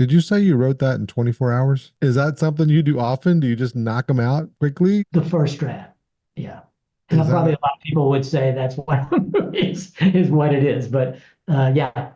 Did you say you wrote that in 24 hours? Is that something you do often? Do you just knock them out quickly? The first draft. Yeah. And Is probably that a lot of people would say that's what is what it is. But yeah.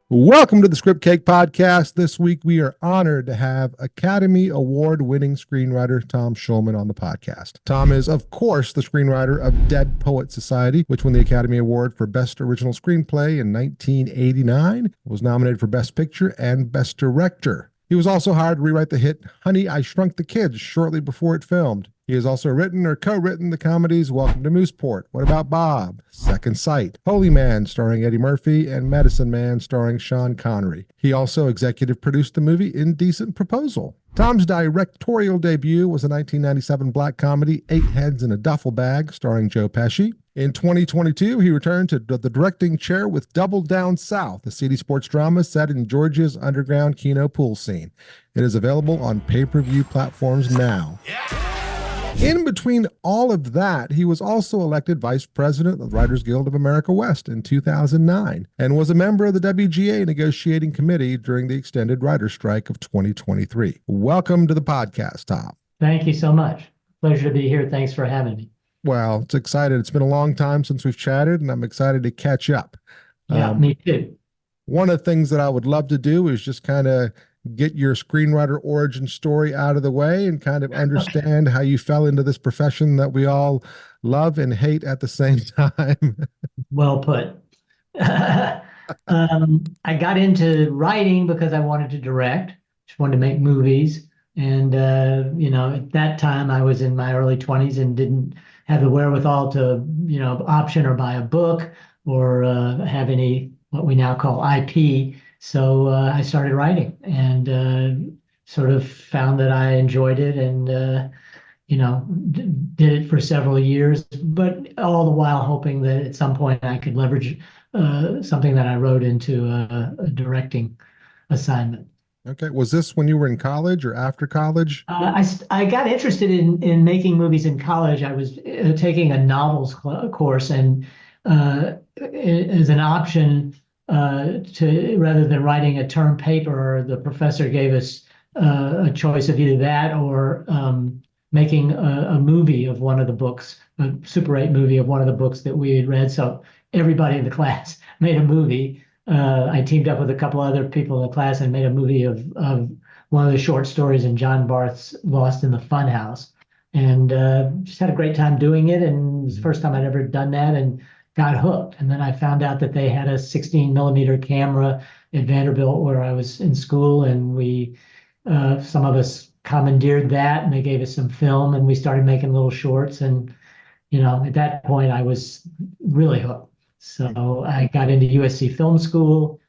Welcome to the Scriptcake podcast. This week we are honored to have Academy Award-Winning screenwriter Tom Schulman on the podcast. Tom is, of course, the screenwriter of Dead Poet Society, which won the Academy Award for Best Original Screenplay in 1989, was nominated for Best Picture and Best Director. He was also hired to rewrite the hit Honey, I Shrunk the Kids shortly before it filmed. He has also written or co-written the comedies Welcome to Mooseport, What About Bob, Second Sight, Holy Man starring Eddie Murphy, and Medicine Man starring Sean Connery. He also executive produced the movie Indecent Proposal. Tom's directorial debut was a 1997 black comedy Eight Heads in a Duffel Bag starring Joe Pesci. In 2022, he returned to the directing chair with Double Down South, a seedy sports drama set in Georgia's underground Keno pool scene. It is available on pay-per-view platforms now. In between all of that, he was also elected vice president of the Writers Guild of America West in 2009 and was a member of the WGA negotiating committee during the extended writer's strike of 2023. Welcome to the podcast, Tom. Thank you so much. Pleasure to be here. Thanks for having me. Well, it's excited. It's been a long time since we've chatted, and I'm excited to catch up. Yeah, me too. One of the things that I would love to do is just kind of get your screenwriter origin story out of the way and kind of understand how you fell into this profession that we all love and hate at the same time. Well put. I got into writing because I wanted to direct, just wanted to make movies. And, at that time I was in my early 20s and didn't have the wherewithal to, option or buy a book or have any what we now call IP. So I started writing and sort of found that I enjoyed it and, did it for several years, but all the while hoping that at some point I could leverage something that I wrote into a directing assignment. Okay. Was this when you were in college or after college? I got interested in making movies in college. I was taking a novels course, and as an option to rather than writing a term paper, the professor gave us a choice of either that or making a movie of one of the books, a Super 8 movie of one of the books that we had read. So everybody in the class made a movie. I teamed up with a couple other people in the class and made a movie of one of the short stories in John Barth's Lost in the Funhouse, and just had a great time doing it. And it was the first time I'd ever done that, and got hooked. And then I found out that they had a 16 millimeter camera at Vanderbilt where I was in school, and we some of us commandeered that, and they gave us some film, and we started making little shorts. And at that point I was really hooked. So I got into USC Film School,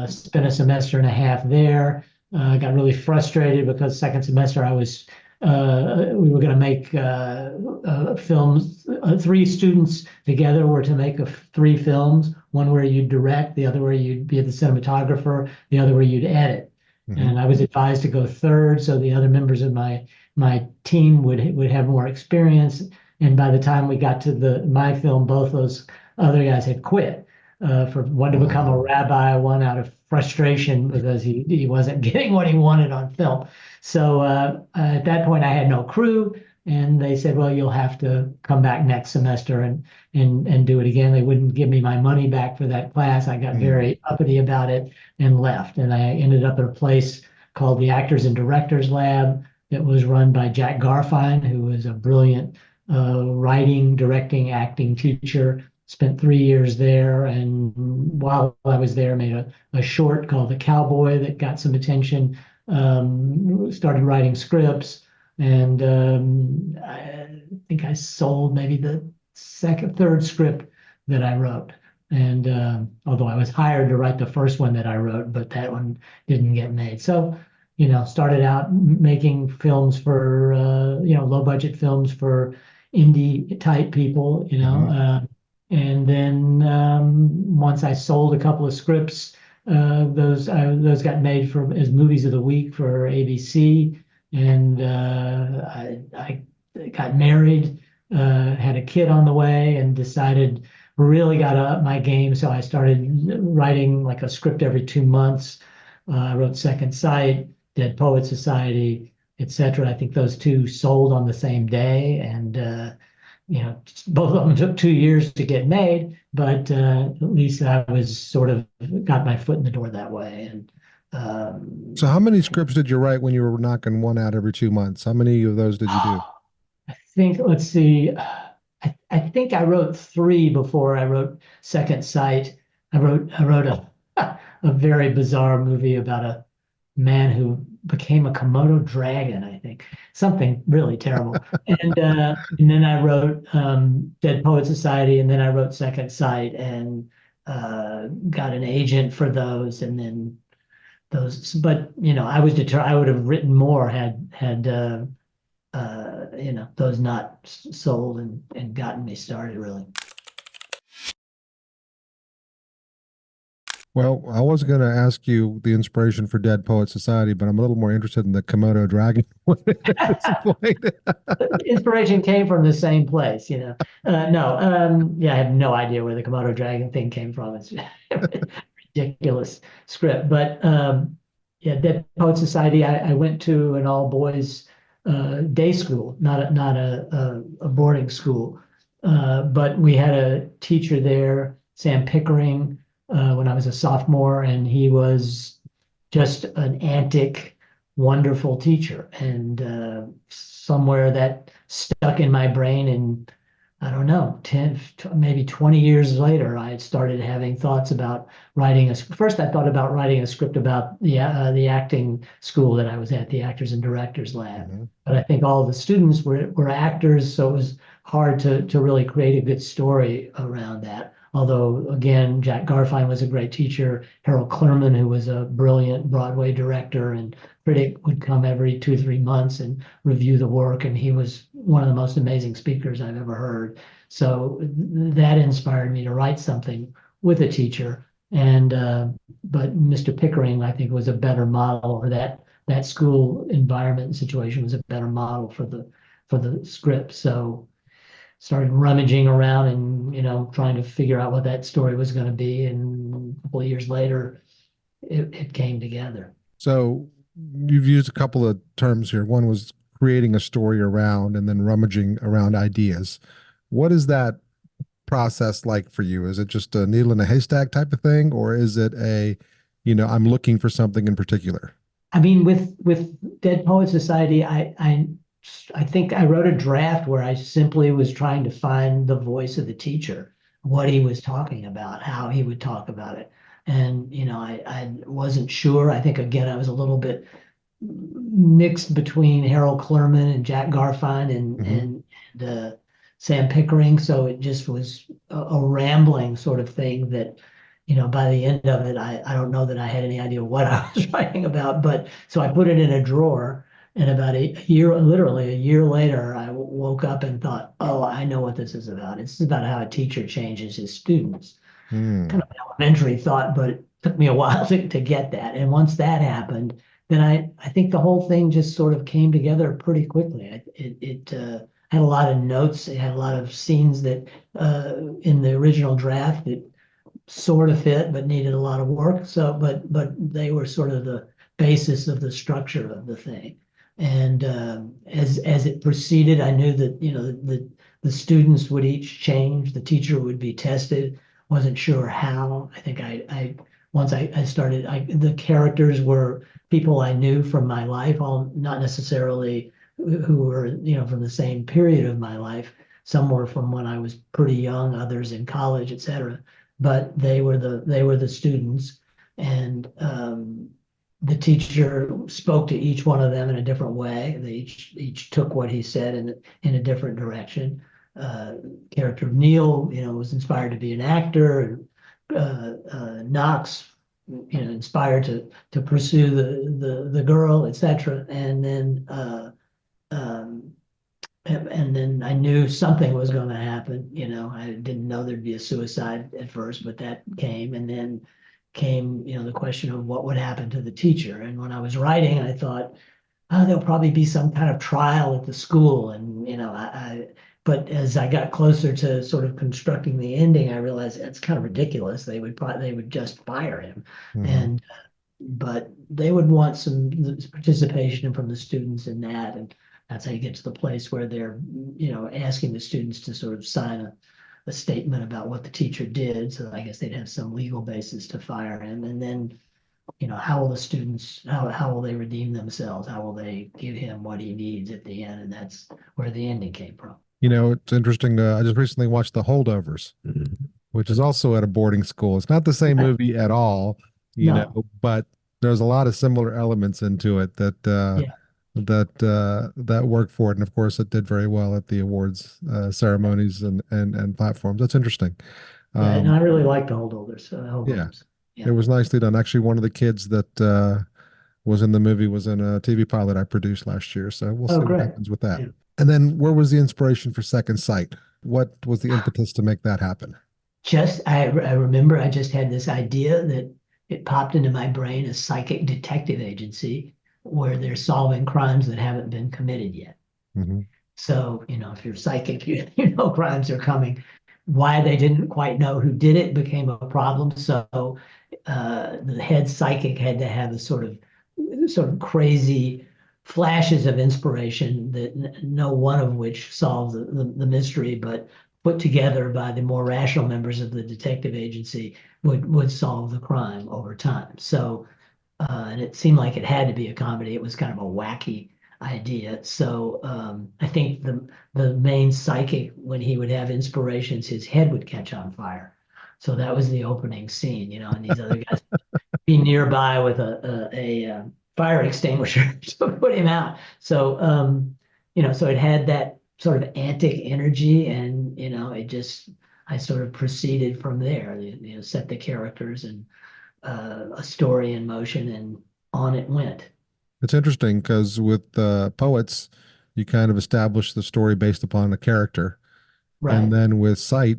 spent a semester and a half there. Got really frustrated because second semester we were going to make films. Three students together were to make three films. One where you'd direct, the other where you'd be the cinematographer, the other where you'd edit. And I was advised to go third, so the other members of my team would have more experience. And by the time we got to my film, both those other guys had quit. For one to become a rabbi, one out of frustration because he wasn't getting what he wanted on film. So at that point, I had no crew, and they said, "Well, you'll have to come back next semester and do it again." They wouldn't give me my money back for that class. I got very uppity about it and left. And I ended up at a place called the Actors and Directors Lab that was run by Jack Garfine, who was a brilliant writing, directing, acting teacher. Spent 3 years there, and while I was there, made a short called The Cowboy that got some attention. Started writing scripts, and I think I sold maybe the third script that I wrote. And although I was hired to write the first one that I wrote, but that one didn't get made. So, started out making films for low budget films for indie type people, and then once I sold a couple of scripts, those got made as movies of the week for ABC. And I got married, had a kid on the way, and decided, really got up my game. So I started writing like a script every 2 months. I wrote Second Sight, Dead Poet Society, etc. I think those two sold on the same day, and both of them took 2 years to get made, but at least I was sort of got my foot in the door that way. And So how many scripts did you write when you were knocking one out every 2 months? How many of those did you do? I think, let's see, I think I wrote three before I wrote Second Sight. I wrote a very bizarre movie about a man who became a Komodo dragon, I think. Something really terrible. And then I wrote Dead Poet Society, and then I wrote Second Sight, and got an agent for those, and then those. But I was determined. I would have written more had those not sold and gotten me started really. Well, I was going to ask you the inspiration for Dead Poet Society, but I'm a little more interested in the Komodo dragon one at this point. Inspiration came from the same place, you know. No, yeah, I have no idea where the Komodo dragon thing came from. It's ridiculous script, but yeah, Dead Poet Society. I went to an all boys day school, not a boarding school, but we had a teacher there, Sam Pickering, when I was a sophomore, and he was just an antic, wonderful teacher, and somewhere that stuck in my brain. And I don't know, 10, maybe 20 years later, I had started having thoughts about writing first I thought about writing a script about the acting school that I was at, the Actors and Directors Lab. Mhm. But I think all the students were actors, so it was hard to really create a good story around that. Although, again, Jack Garfien was a great teacher. Harold Clurman, who was a brilliant Broadway director and critic, would come every 2 or 3 months and review the work. And he was one of the most amazing speakers I've ever heard. So that inspired me to write something with a teacher. And but Mr. Pickering, I think, was a better model, or that school environment and situation was a better model for the script. So started rummaging around and trying to figure out what that story was going to be, and a couple of years later it came together. So you've used a couple of terms here. One was creating a story around and then rummaging around ideas. What is that process like for you? Is it just a needle in a haystack type of thing, or is it I'm looking for something in particular? I mean, with Dead Poet Society, I think I wrote a draft where I simply was trying to find the voice of the teacher, what he was talking about, how he would talk about it. And I wasn't sure. I think, again, I was a little bit mixed between Harold Clurman and Jack Garfien and Hmm. Sam Pickering. So it just was a rambling sort of thing that, by the end of it, I don't know that I had any idea what I was writing about. But so I put it in a drawer, and about a year, literally a year later, I woke up and thought, oh, I know what this is about. It's about how a teacher changes his students. Hmm. Kind of an elementary thought, but it took me a while to get that. And once that happened, then I think the whole thing just sort of came together pretty quickly. It had a lot of notes. It had a lot of scenes that in the original draft that sort of fit, but needed a lot of work. So, but they were sort of the basis of the structure of the thing. And as it proceeded, I knew that the students would each change. The teacher would be tested. Wasn't sure how. I think I once I started, the characters were people I knew from my life, all not necessarily who were from the same period of my life. Some were from when I was pretty young, others in college, etc. But they were the students, and the teacher spoke to each one of them in a different way. They each took what he said in a different direction. Character of Neil, was inspired to be an actor, and Knox, inspired to pursue the girl, etc. Um, and then I knew something was going to happen. I didn't know there'd be a suicide at first, but that came, and then came, the question of what would happen to the teacher. And when I was writing, I thought, oh, there'll probably be some kind of trial at the school, and but as I got closer to sort of constructing the ending, I realized that's kind of ridiculous. They would just fire him, Hmm. and but they would want some participation from the students in that, and that's how you get to the place where they're, asking the students to sort of sign a statement about what the teacher did. So I guess they'd have some legal basis to fire him, and then how will the students, how will they redeem themselves? How will they give him what he needs at the end? And that's where the ending came from. It's interesting. I just recently watched The Holdovers, which is also at a boarding school. It's not the same Right. movie at all, No, but there's a lot of similar elements into it yeah, that work for it. And of course, it did very well at the awards ceremonies and platforms. That's interesting. yeah, and Um, I really like the yeah, holdovers. it Yeah. was nicely done. Actually, one of the kids that was in the movie was in a TV pilot I produced last year. So we'll Oh, see what great. happens with that. Yeah. And then, where was the inspiration for Second Sight? What was the impetus to make that happen? I remember I just had this idea that it popped into my brain, a psychic detective agency where they're solving crimes that haven't been committed yet. Hmm. So, if you're psychic, you know crimes are coming. Why they didn't quite know who did it became a problem. So the head psychic had to have a sort of crazy flashes of inspiration that no one of which solves the mystery, but put together by the more rational members of the detective agency would solve the crime over time. So and it seemed like it had to be a comedy. It was kind of a wacky idea. So I think the main psychic, when he would have inspirations, his head would catch on fire. So that was the opening scene, and these other guys be nearby with a fire extinguisher to put him out. So so it had that sort of antic energy, and it just I sort of proceeded from there. Set the characters and a story in motion, and on it went. It's interesting because with poets, you kind of establish the story based upon a character, and Right, then with Sight,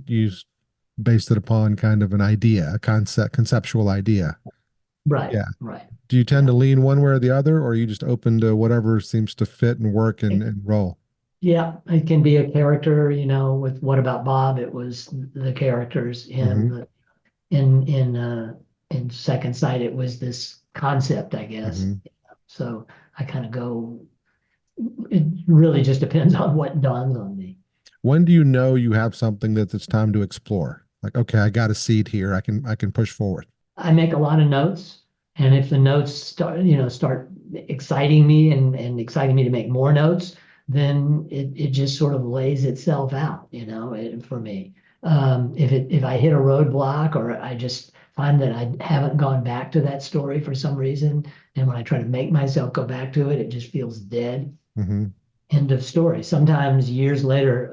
based it upon kind of an idea, a conceptual idea. right, Yeah. right. Do you tend Yeah. to lean one way or the other, or are you just open to whatever seems to fit and work and roll? Yeah, it can be a character, with What About Bob? It was the characters Hmm. in Second Sight, it was this concept, I guess. Hmm. So I kind of go, it really just depends on what dawns on me. When do you know you have something that it's time to explore? Like, okay, I got a seed here. I can push forward. I make a lot of notes, and if the notes start exciting me and exciting me to make more notes, then it just sort of lays itself out, for me. If I hit a roadblock, or I just find that I haven't gone back to that story for some reason, and when I try to make myself go back to it, it just feels dead. Hmm. End of story. Sometimes years later,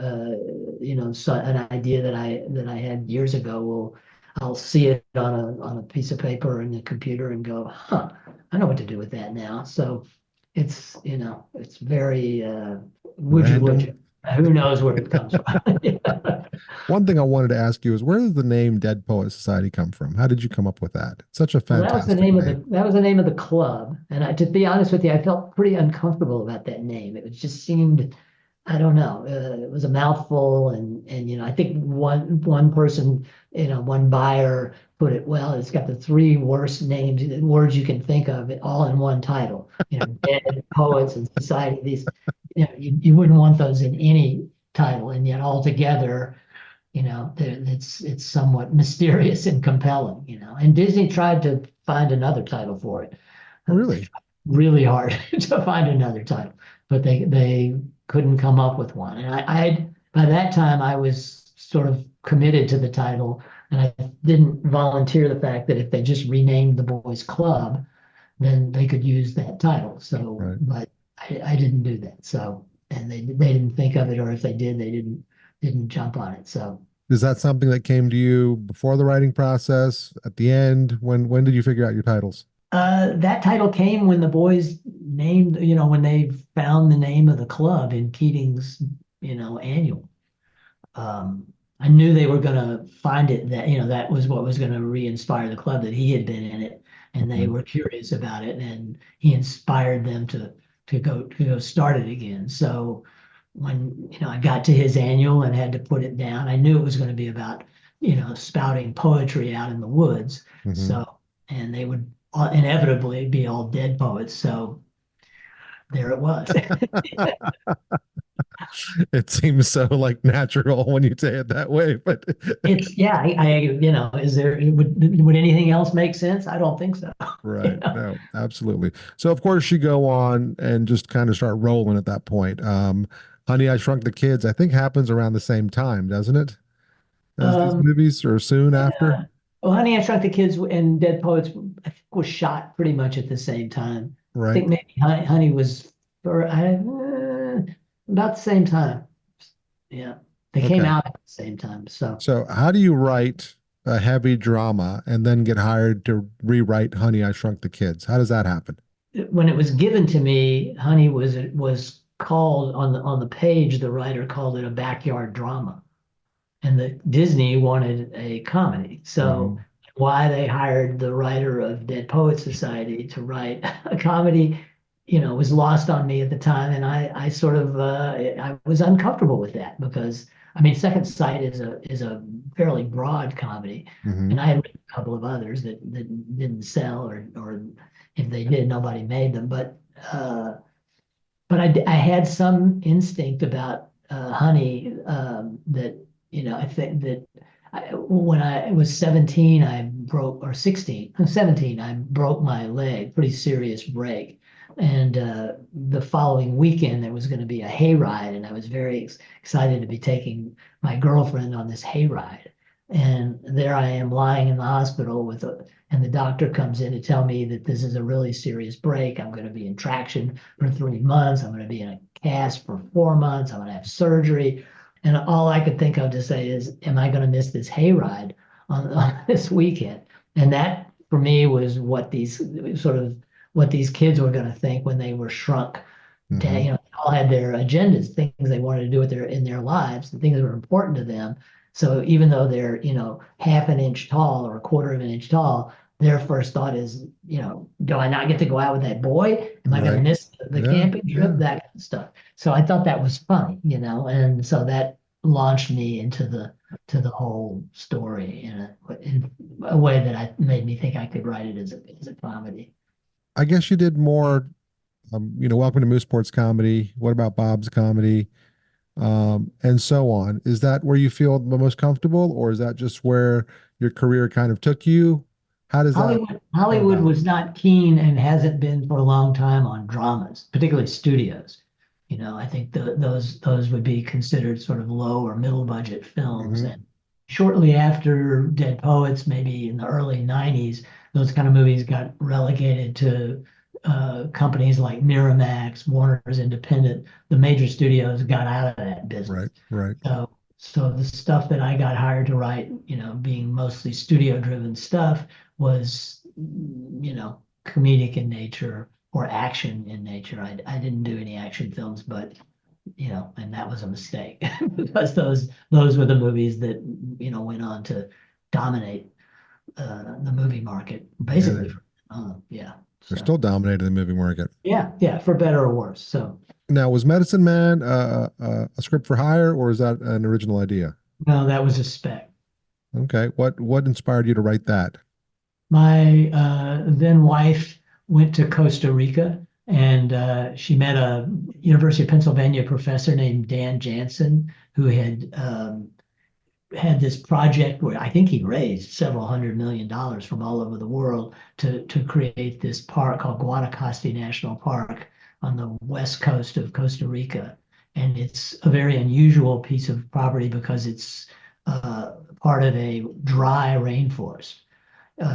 so an idea that I had years ago I'll see it on a piece of paper in the computer and go, huh, I know what to do with that now. So it's very would you would you? Random. Who knows where it comes from? One thing I wanted to ask you is where does the name Dead Poet Society come from? How did you come up with that? It's such a Well, that was the fantastic name of name. the club, and to be honest with you, I felt pretty uncomfortable about that name. It was just seemed, I don't know, it was a mouthful, and I think one person, one buyer put it well. It's got the three worst names, words you can think of, all in one title. Dead poets and society. These, you wouldn't want those in any title, and yet all together it's somewhat mysterious and compelling, And Disney tried to find another title for it. Oh, They really? tried really hard to find another title, but they couldn't come up with one. And I by that time I was sort of committed to the title, and I didn't volunteer the fact that if they just renamed the boys' club, then they could use that title. So, Right. but I didn't do that. So, and they didn't think of it, or if they did, they didn't jump on it. So. Is that something that came to you before the writing process, at the end? When did you figure out your titles? That title came when the boys named, when they found the name of the club in Keating's, annual. Um, I knew they were going to find it, that, that was what was going to re-inspire the club, that he had been in it, and they Mhm. were curious about it, and he inspired them to go start it again. So when I got to his annual and had to put it down, I knew it was going to be about spouting poetry out in the woods. Hmm. So, and they would inevitably be all dead poets. So there it was. It seems so like natural when you say it that way, but It's yeah, is there would anything else make sense? I don't think so. You right. know? No, absolutely. So of course you go on and just kind of start rolling at that point. Honey, I Shrunk the Kids, I think happens around the same time, doesn't it? As these Um, movies or soon after, yeah. Well, Honey, I Shrunk the Kids and Dead Poets, I think, was shot pretty much at the same time. I right? think maybe Honey was about the same time. Yeah, they came Okay. out at the same time. So So how do you write a heavy drama and then get hired to rewrite Honey, I Shrunk the Kids? How does that happen? when it was given to me, Honey was called on the page. The writer called it a backyard drama, and the Disney wanted a comedy. So Hmm. why they hired the writer of Dead Poet Society to write a comedy, was lost on me at the time, and I sort of I was uncomfortable with that because I mean, Second Sight is a fairly broad comedy, Hmm. and I had written a couple of others that didn't sell, or if they did, nobody made them, but I had some instinct about honey that I think that when I was 17 I broke or 16 17 I broke my leg, pretty serious break, and the following weekend there was going to be a hayride, and I was very excited to be taking my girlfriend on this hayride, and there I am lying in the hospital and the doctor comes in to tell me that this is a really serious break. I'm going to be in traction for 3 months. I'm going to be in a cast for 4 months. I'm going to have surgery. And all I could think of to say is, am I going to miss this hayride on this weekend? And that for me was what these kids were going to think when they were shrunk. Hmm. They all had their agendas, things they wanted to do with in their lives, the things that were important to them. So even though they're, half an inch tall or a quarter of an inch tall, their first thought is, do I not get to go out with that boy? Am I going to Right. miss the Yeah. camping trip? Yeah. That kind of stuff. So I thought that was funny, and so that launched me into the whole story in a way that I made me think I could write it as a comedy. I guess you did more, Welcome to Moose comedy. What about Bob's comedy? And so on. Is that where you feel the most comfortable, or is that just where your career kind of took you? How does that come Hollywood about? was not keen and hasn't been for a long time on dramas, particularly studios. I think those would be considered sort of low or middle budget films. Hmm. And shortly after Dead Poets, maybe in the early 90s, those kind of movies got relegated to companies like Miramax, Warner's Independent. The major studios got out of that business. Right, right. So the stuff that I got hired to write, being mostly studio driven stuff, was, comedic in nature or action in nature. I didn't do any action films, but and that was a mistake because those were the movies that went on to dominate the movie market Yeah, basically. Yeah. they're So still dominating the movie market. yeah, for better or worse. So Now, was Medicine Man a script for hire, or is that an original idea? no, that was a spec. Okay, what inspired you to write that? My then wife went to Costa Rica, and she met a University of Pennsylvania professor named Dan Jansen who had this project where I think he raised several $100 million from all over the world to create this park called Guanacaste National Park on the west coast of Costa Rica. And it's a very unusual piece of property because it's part of a dry rainforest,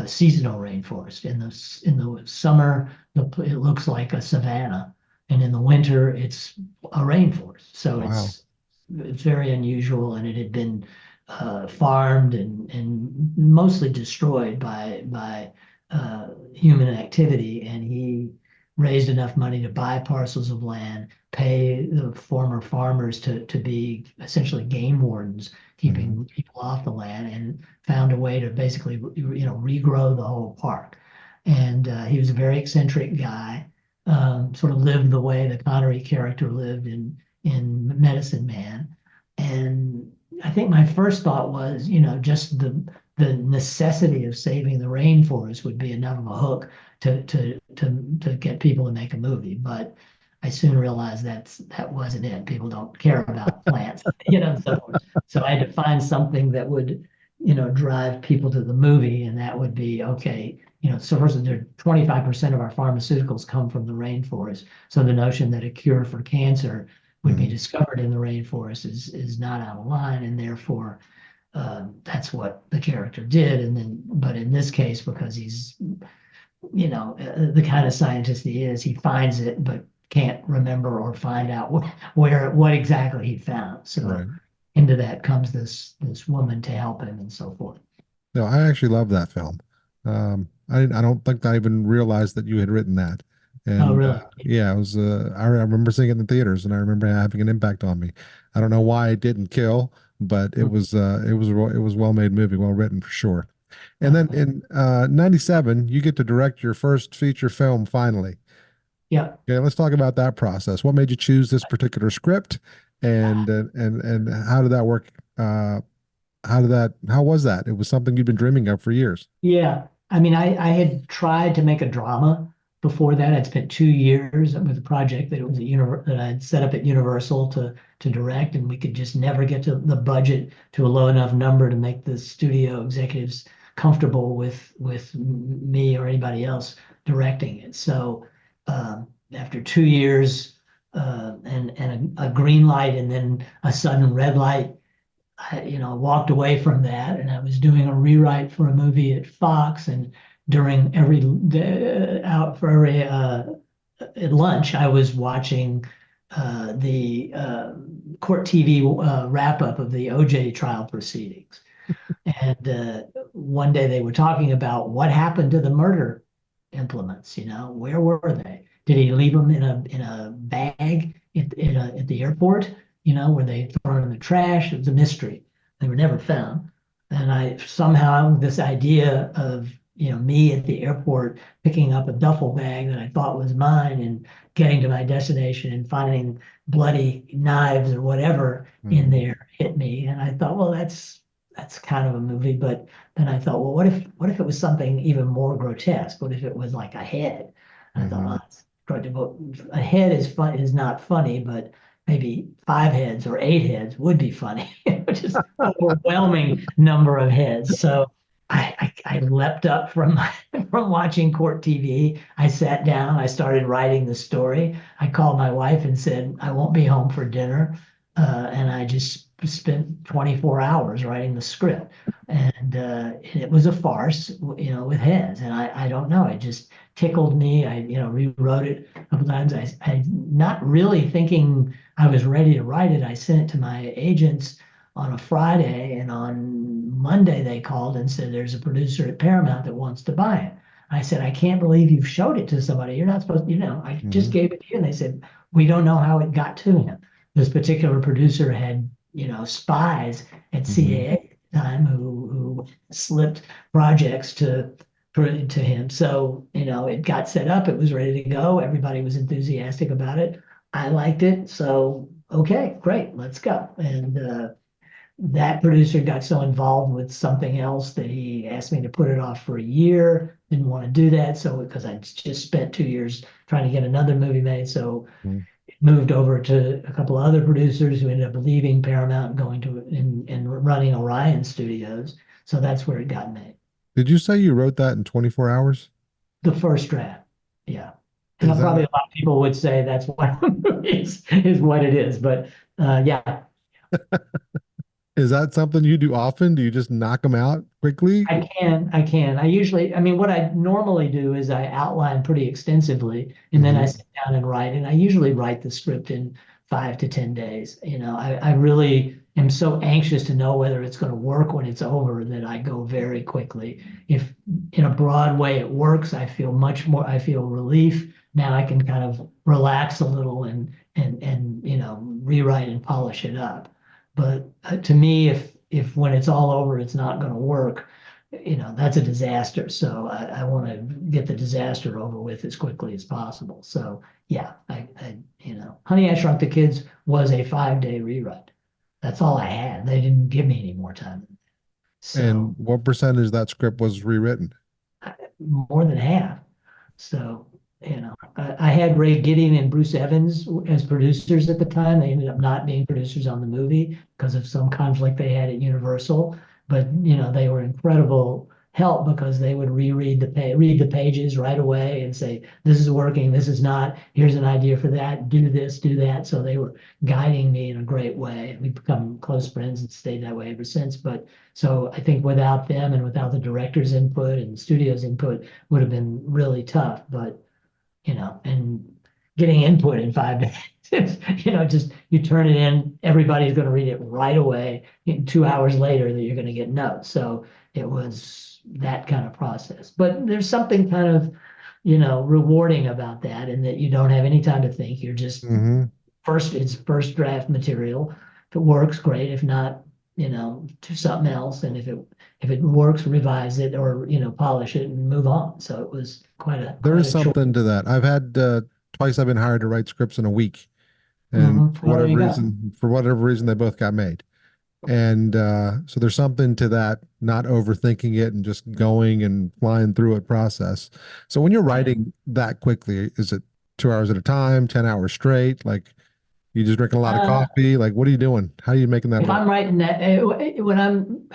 seasonal rainforest. In the summer, it looks like a savanna, and in the winter, it's a rainforest. So Wow. it's very unusual, and it had been farmed and mostly destroyed by human activity. And he raised enough money to buy parcels of land, pay the former farmers to be essentially game wardens, Hmm. keeping people off the land, and found a way to basically regrow the whole park. And he was a very eccentric guy, sort of lived the way the Connery character lived in Medicine Man. And I think my first thought was, just the necessity of saving the rainforest would be enough of a hook to get people to make a movie. But I soon realized that wasn't it. People don't care about plants, so I had to find something that would, drive people to the movie, and that would be okay. So first, 25% of our pharmaceuticals come from the rainforest. So the notion that a cure for cancer would be Mhm. discovered in the rainforest is not out of line, and therefore that's what the character did. But in this case, because he's the kind of scientist he is, he finds it but can't remember or find out what exactly he found. So Right. into that comes this woman to help him and so forth. No, I actually love that film. I don't think I even realized that you had written that. Oh, And really? yeah, it was. I remember seeing it in the theaters, and I remember having an impact on me. I don't know why it didn't kill, but it was well made movie, well written for sure. And then in '97, you get to direct your first feature film finally. Yeah. Okay, let's talk about that process. What made you choose this particular script, and how did that work? How was that? It was something you've been dreaming of for years. Yeah. I mean, I had tried to make a drama before that. I'd spent 2 years with a project that it was that I'd set up at Universal to direct, and we could just never get to the budget to a low enough number to make the studio executives comfortable with me or anybody else directing it. So after 2 years and a green light and then a sudden red light, I walked away from that, and I was doing a rewrite for a movie at Fox. And during every out for every at lunch, I was watching the court TV wrap up of the OJ trial proceedings. And one day they were talking about what happened to the murder implements. Where were they? Did he leave them in a bag at the airport? Were they thrown in the trash? It was a mystery. They were never found. And I somehow this idea of me at the airport picking up a duffel bag that I thought was mine and getting to my destination and finding bloody knives or whatever in Mhm. there hit me. And I thought, well, that's kind of a movie. But then I thought, well, what if it was something even more grotesque? What if it was like a head? And I thought, Mhm. oh, a head is not funny, but maybe 5 heads or 8 heads would be funny, which is overwhelming number of heads. So I leapt up from from watching court TV. I sat down. I started writing the story. I called my wife and said, I won't be home for dinner. And I just spent 24 hours writing the script. And it was a farce, with heads. And I don't know. It just tickled me. I, rewrote it a couple times. I not really thinking I was ready to write it. I sent it to my agents on a Friday, and on Monday they called and said there's a producer at Paramount that wants to buy it. I said, I can't believe you've showed it to somebody. You're not supposed to, I just Mhm. gave it to you. And they said, we don't know how it got to him. This particular producer had, spies at Mhm. CAA at the time who slipped projects to him. So, it got set up, it was ready to go. Everybody was enthusiastic about it. I liked it. So, okay, great, let's go. And that producer got so involved with something else that he asked me to put it off for a year. Didn't want to do that. So, because I just spent 2 years trying to get another movie made. So, Mhm. moved over to a couple of other producers who ended up leaving Paramount and going to and running Orion Studios. So that's where it got made. Did you say you wrote that in 24 hours? The first draft. Yeah. And Is probably that a lot of people would say that's what is what it is. But yeah, is that something you do often? Do you just knock them out quickly? I can. I mean, what I normally do is I outline pretty extensively and then I Hmm. sit down and write. And I usually write the script in 5 to 10 days. I really am so anxious to know whether it's going to work when it's over that I go very quickly. If in a broad way it works, I feel relief. Now I can kind of relax a little and rewrite and polish it up. But to me, if when it's all over, it's not going to work, that's a disaster. So I want to get the disaster over with as quickly as possible. So yeah, Honey, I Shrunk the Kids was a 5-day rewrite. That's all I had. They didn't give me any more time. And So what percentage of that script was rewritten? more than half. So, I had Ray Gideon and Bruce Evans as producers at the time. They ended up not being producers on the movie because of some conflict they had at Universal. But, they were incredible help because they would read the pages right away and say, this is working, this is not, here's an idea for that, do this, do that. So they were guiding me in a great way. We've become close friends and stayed that way ever since. But so I think without them and without the director's input and the studio's input would have been really tough. But and getting input in 5 days, just you turn it in, everybody's going to read it right away. 2 hours later, that you're going to get notes. So it was that kind of process. But there's something kind of, rewarding about that, and that you don't have any time to think. You're just Mm-hmm. it's first draft material. If it works, great. If not, do something else. And if it works, revise it or polish it and move on. So it was There quite is a choice. something to that. I've had twice I've been hired to write scripts in a week, and Well, there you go. for whatever reason, they both got made. And so there's something to that, not overthinking it and just going and flying through it process. So when you're Right. writing that quickly, is it 2 hours at a time, 10 hours straight? Like you just drinking a lot of Uh, coffee? Like what are you doing? How are you making that if work? I'm writing that, when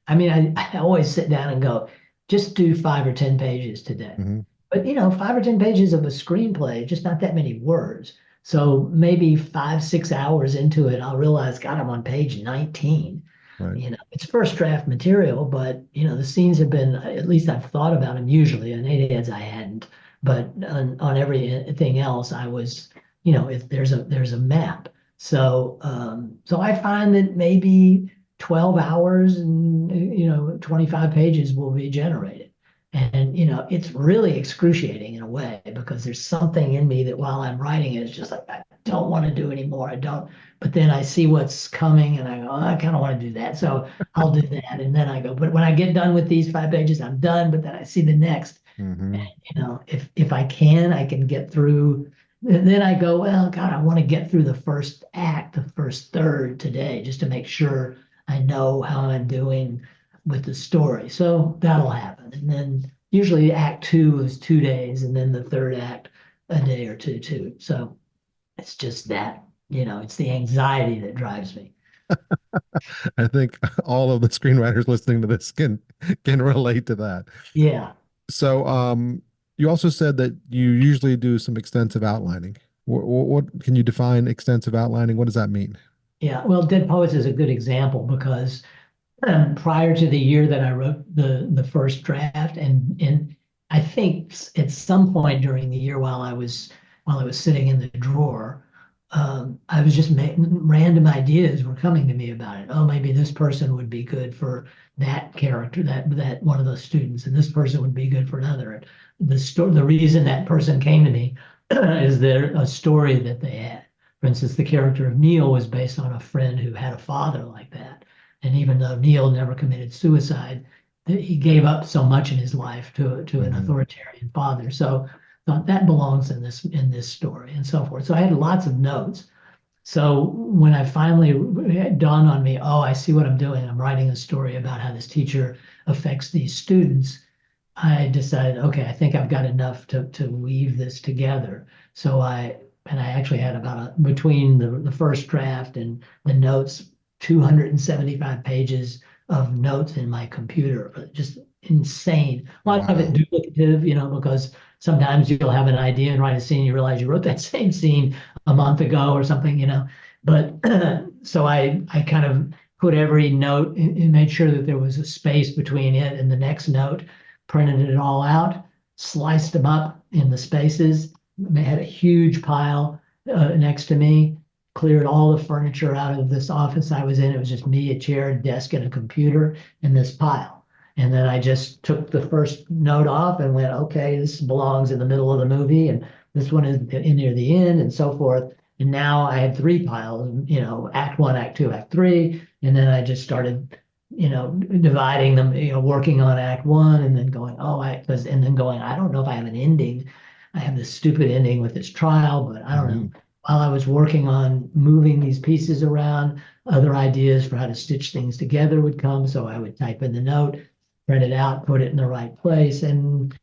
I mean, I always sit down and go, just do 5 or 10 pages today. Hmm. But 5 or 10 pages of a screenplay, just not that many words. So maybe 5, 6 hours into it, I'll realize, God, I'm on page 19. Right. It's first draft material, but the scenes have been, at least I've thought about them usually. On 8 heads I hadn't, but on everything else I was, if there's a map. So I find that maybe 12 hours and 25 pages will be generated. And it's really excruciating in a way because there's something in me that while I'm writing it, it's just like I don't want to do anymore. I don't, but then I see what's coming and I go, oh, I kind of want to do that. So I'll do that. And then I go, but when I get done with these 5 pages, I'm done. But then I see the next. And, Hmm. if I can get through, then I go, well, God, I want to get through the first act, the first third today, just to make sure I know how I'm doing with the story. So that'll happen. And then usually act two is 2 days, and then the third act a day or two too. So it's just that, it's the anxiety that drives me. I think all of the screenwriters listening to this can relate to that. Yeah. So, you also said that you usually do some extensive outlining. What can you define extensive outlining? What does that mean? Yeah. Well, Dead Poets is a good example because prior to the year that I wrote the first draft, and I think at some point during the year while I was sitting in the drawer, I was just random ideas were coming to me about it. Oh, maybe this person would be good for that character, that one of those students, and this person would be good for another. And the reason that person came to me is there a story that they had. For instance, the character of Neil was based on a friend who had a father like that. And even though Neil never committed suicide, he gave up so much in his life to an Hmm. authoritarian father. So thought that belongs in this story and so forth. So I had lots of notes. So when I finally it dawned on me, oh, I see what I'm doing. I'm writing a story about how this teacher affects these students. I decided, okay, I think I've got enough to weave this together. So I actually had between the first draft and the notes, 275 pages of notes in my computer, just insane. A lot of it Wow. duplicative, because sometimes you'll have an idea and write a scene, you realize you wrote that same scene a month ago or something. But so I kind of put every note and made sure that there was a space between it and the next note, printed it all out, sliced them up in the spaces. They had a huge pile next to me, cleared all the furniture out of this office I was in. It was just me, a chair, a desk, and a computer in this pile. And then I just took the first note off and went, okay, this belongs in the middle of the movie, and this one is in near the end, and so forth. And now I had three piles, act one, act two, act three. And then I just started, dividing them, working on act one and then going, and then going, I don't know if I have an ending. I have this stupid ending with this trial, but I don't Hmm. know. while I was working on moving these pieces around, other ideas for how to stitch things together would come. So I would type in the note, print it out, put it in the right place. And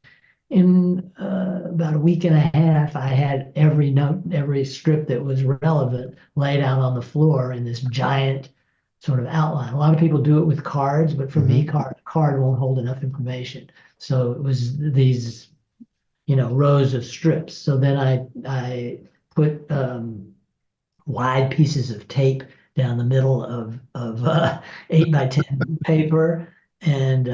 in about a week and a half, I had every note, every strip that was relevant laid out on the floor in this giant sort of outline. A lot of people do it with cards, but for me, Hmm. card won't hold enough information. So it was these, rows of strips. So then I put wide pieces of tape down the middle of 8 by 10 paper, and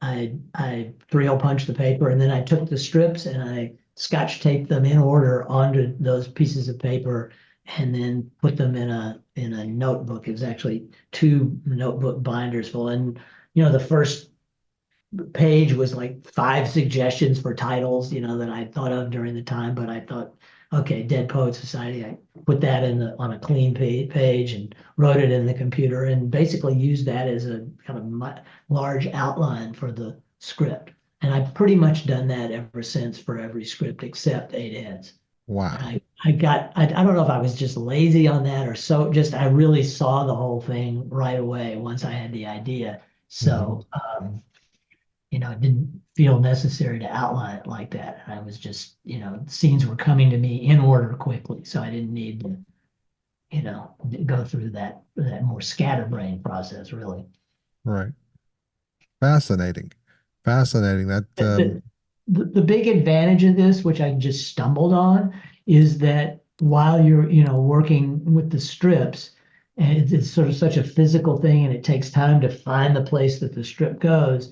I 3D punched the paper, and then I took the strips and I scotch taped them in order onto those pieces of paper, and then put them in a notebook. It was actually two notebook binders full, and the first page was like 5 suggestions for titles, that I thought of during the time, but I thought, okay, Dead Poet Society, I put that on a clean page and wrote it in the computer and basically used that as a kind of large outline for the script. And I've pretty much done that ever since for every script except Eight Heads. And Wow. I don't know if I was just lazy on that or so just I really saw the whole thing right away once I had the idea. Hmm. So it didn't feel necessary to outline it like that. And I was just, scenes were coming to me in order quickly. So I didn't need to, go through that more scatterbrain process, really. Right. Fascinating. Fascinating. That The big advantage of this, which I just stumbled on, is that while you're, working with the strips, and it's sort of such a physical thing, and it takes time to find the place that the strip goes,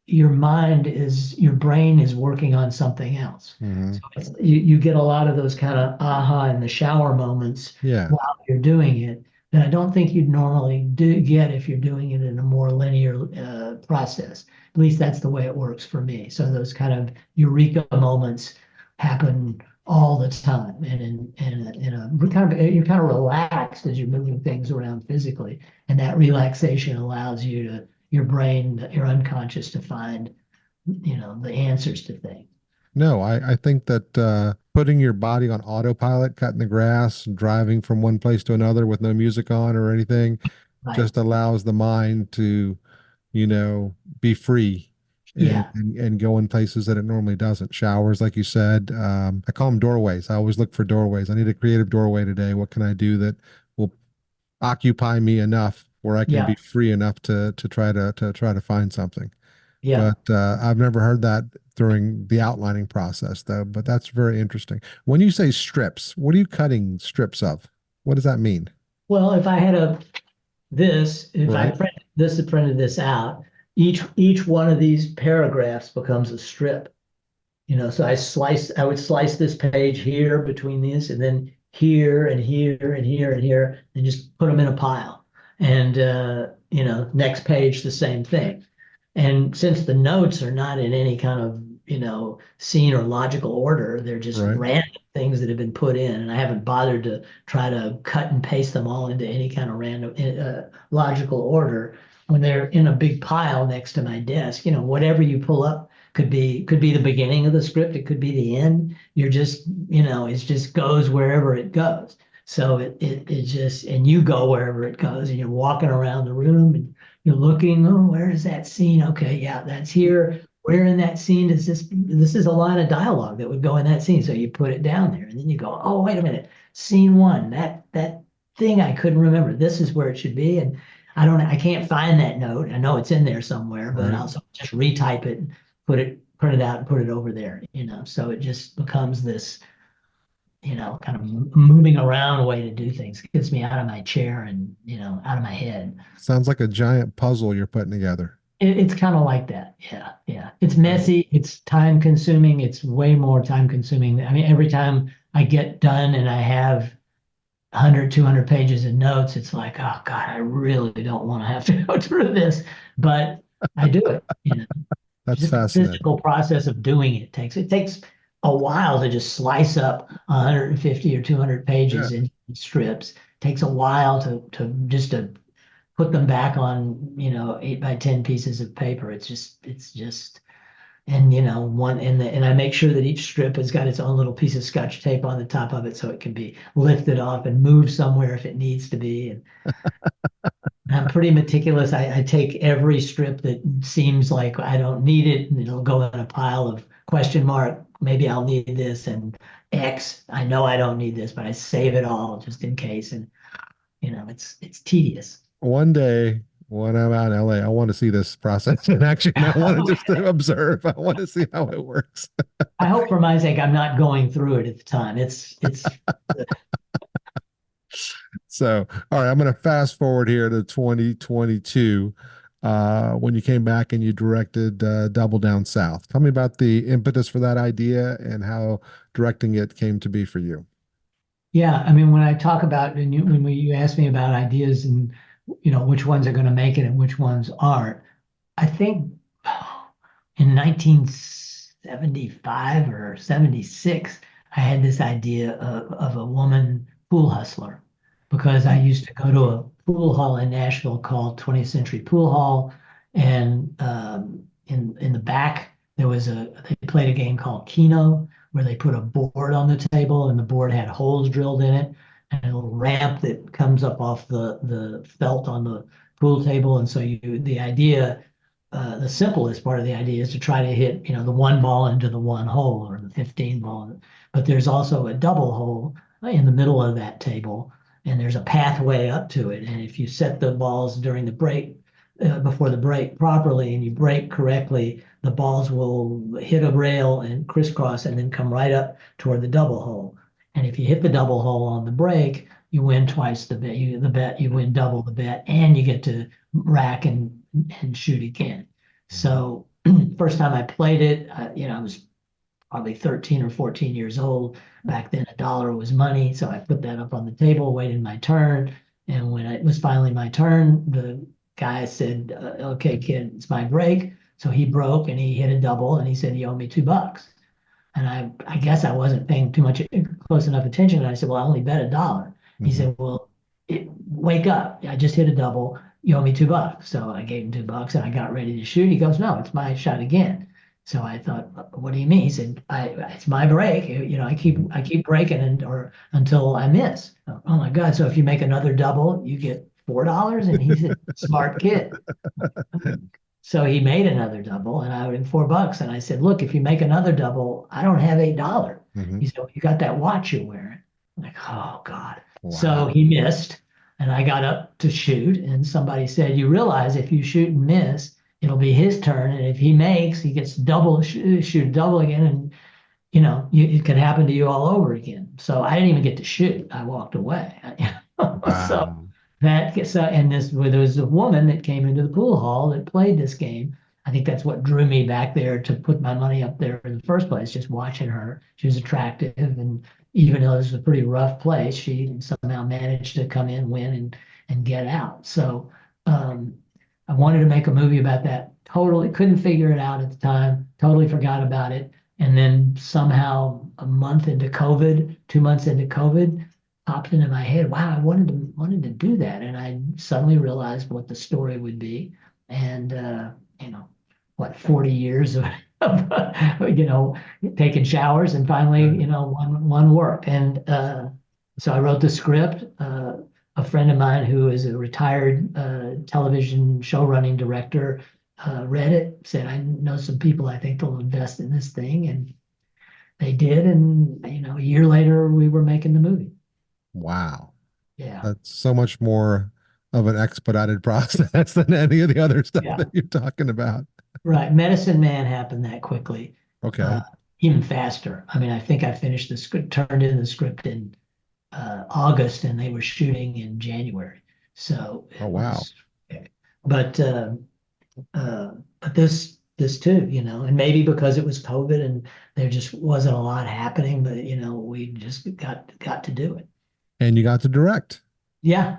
your brain is working on something else. mhm. So you get a lot of those kind of aha in the shower moments Yeah. while you're doing it that I don't think you'd normally get if you're doing it in a more linear process. At least that's the way it works for me. So those kind of eureka moments happen all the time, and you're kind of relaxed as you're moving things around physically, and that relaxation allows your brain, your unconscious, to find the answers to things. No, I think that putting your body on autopilot, cutting the grass, driving from one place to another with no music on or anything, Right? just allows the mind to, be free and, Yeah. and go in places that it normally doesn't. Showers, like you said, I call them doorways. I always look for doorways. I need a creative doorway today. What can I do that will occupy me enough where I can Yeah. be free enough to try to find something? Yeah. But I've never heard that during the outlining process, though. But that's very interesting. When you say strips, what are you cutting strips of? What does that mean? Well, if I had if I Right. printed this out, each one of these paragraphs becomes a strip. So I would slice this page here between these, and then here and here and here and here, and just put them in a pile. And next page the same thing. And since the notes are not in any kind of scene or logical order, they're just Right. random things that have been put in, and I haven't bothered to try to cut and paste them all into any kind of random logical order. When they're in a big pile next to my desk, whatever you pull up could be the beginning of the script, it could be the end. You're just, it just goes wherever it goes. So it just, and you go wherever it goes, and you're walking around the room and you're looking, oh, where is that scene? Okay, yeah, that's here. Where in that scene does this is a line of dialogue that would go in that scene. So you put it down there, and then you go, oh, wait a minute, scene one, that thing I couldn't remember. This is where it should be. And I can't find that note. I know it's in there somewhere, but Right. I'll just retype it, print it out and put it over there. So it just becomes this, kind of moving around way to do things. It gets me out of my chair and, out of my head. Sounds like a giant puzzle you're putting together. It's kind of like that. Yeah. Yeah. It's Right. messy. It's time consuming. It's way more time consuming. I mean, every time I get done and I have 100, 200 pages of notes, it's like, oh God, I really don't want to have to go through this, but I do it. That's Just the fascinating. physical process of doing it takes a while to just slice up 150 or 200 Yeah. pages in strips. It takes a while to put them back on 8 by 10 pieces of paper. It's just And and I make sure that each strip has got its own little piece of scotch tape on the top of it so it can be lifted off and moved somewhere if it needs to be. And I'm pretty meticulous. I take every strip that seems like I don't need it, and it'll go in a pile of question mark. Maybe I'll need this, and X. I know I don't need this, but I save it all just in case. And it's tedious. One day when I'm out in LA, I want to see this process in action. I want to just observe. I want to see how it works. I hope for my sake I'm not going through it at the time. It's So, all right, I'm going to fast forward here to 2022, when you came back and you directed Double Down South. Tell me about the impetus for that idea and how directing it came to be for you. Yeah, I mean, when I talk about and you ask me about ideas and which ones are going to make it and which ones aren't, I think in 1975 or 76, I had this idea of a woman pool hustler because I used to go to a pool hall in Nashville called 20th Century Pool Hall, and in the back they played a game called Keno where they put a board on the table and the board had holes drilled in it and a little ramp that comes up off the felt on the pool table. And so the idea, the simplest part of the idea is to try to hit, the one ball into the one hole or the 15 ball. But there's also a double hole in the middle of that table, and there's a pathway up to it. And if you set the balls during the break, before the break properly, and you break correctly, the balls will hit a rail and crisscross and then come right up toward the double hole. And if you hit the double hole on the break, you win twice the bet. You win double the bet, and you get to rack and shoot again. So first time I played it, I was probably 13 or 14 years old. Back then, a dollar was money. So I put that up on the table, waited my turn. And when it was finally my turn, the guy said, okay, kid, it's my break. So he broke and he hit a double and he said, you owe me $2. And I guess I wasn't paying too much close enough attention. And I said, well, I only bet a dollar. He Mhm. said, well, wake up. I just hit a double. You owe me $2. So I gave him $2 and I got ready to shoot. He goes, no, it's my shot again. So I thought, what do you mean? He said, it's my break. I keep breaking or until I miss. Oh my God. So if you make another double, you get $4. And he said, smart kid. So he made another double and I owed him $4. And I said, look, if you make another double, I don't have $8. He Mhm. said, well, you got that watch you're wearing. I'm like, oh God. So Wow. he missed and I got up to shoot. And somebody said, you realize if you shoot and miss, it'll be his turn. And if he makes, he gets double, shoot double again. And, it could happen to you all over again. So I didn't even get to shoot. I walked away. So Wow. and there was a woman that came into the pool hall that played this game. I think that's what drew me back there to put my money up there in the first place, just watching her. She was attractive, and even though it was a pretty rough place, she somehow managed to come in, win, and get out. So I wanted to make a movie about that. Totally couldn't figure it out at the time. Totally forgot about it. And then somehow a month into COVID, 2 months into COVID, popped into my head, wow, I wanted to do that. And I suddenly realized what the story would be. And you know, what, 40 years taking showers and finally, Right. one worked. And so I wrote the script. A friend of mine who is a retired television show running director read it, said, I know some people I think they'll invest in this thing. And they did. And, a year later, we were making the movie. Wow. Yeah. That's so much more of an expedited process than any of the other stuff Yeah. that you're talking about. Right. Medicine Man happened that quickly, Okay. uh, even faster. I mean, I think I finished the script, turned in the script in August, and they were shooting in January. So Oh, it wow. was, but uh, but this too, and maybe because it was COVID and there just wasn't a lot happening, but we just got to do it. And you got to direct. Yeah,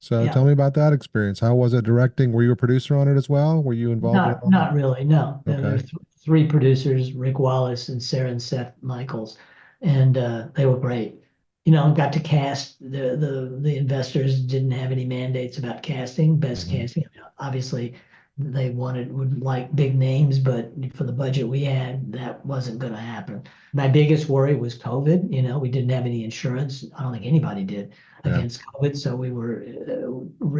So yeah. tell me about that experience. How was it directing? Were you a producer on it as well? Were you involved in Not all that? not really, no. There were Okay. three producers, Rick Wallace and Sarah and Seth Michaels, and they were great. Got to cast. The investors didn't have any mandates about casting, best Hmm. casting. I mean, obviously, they would like big names, but for the budget we had, that wasn't going to happen. My biggest worry was COVID. We didn't have any insurance. I don't think anybody did Yeah. against COVID. So we were,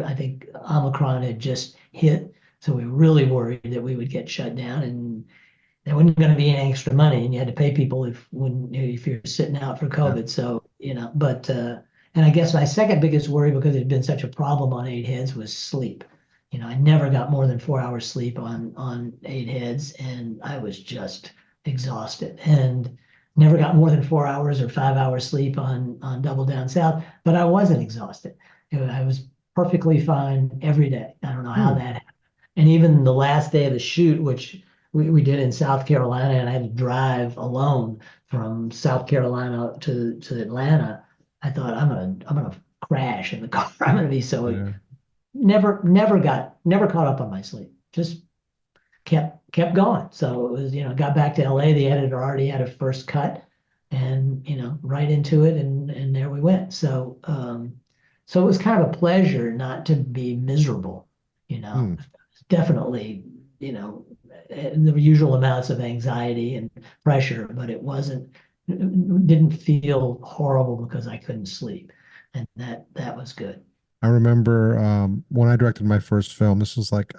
I think Omicron had just hit. So we were really worried that we would get shut down and there wasn't going to be any extra money and you had to pay people if you're sitting out for Yeah. COVID. So, but, and I guess my second biggest worry because it had been such a problem on Eight Heads was sleep. I never got more than 4 hours sleep on Eight Heads, and I was just exhausted. And never got more than 4 hours or 5 hours sleep on Double Down South, but I wasn't exhausted. I was perfectly fine every day. I don't know how Hmm. that happened. And even the last day of the shoot, which we did in South Carolina, and I had to drive alone from South Carolina to Atlanta. I thought I'm gonna crash in the car. I'm gonna be so Yeah. never caught up on my sleep. Just kept going. So it was, got back to LA. The editor already had a first cut, and right into it, and there we went. So it was kind of a pleasure not to be miserable. Hmm. Definitely, the usual amounts of anxiety and pressure, but didn't feel horrible because I couldn't sleep, and that was good. I remember when I directed my first film, this was like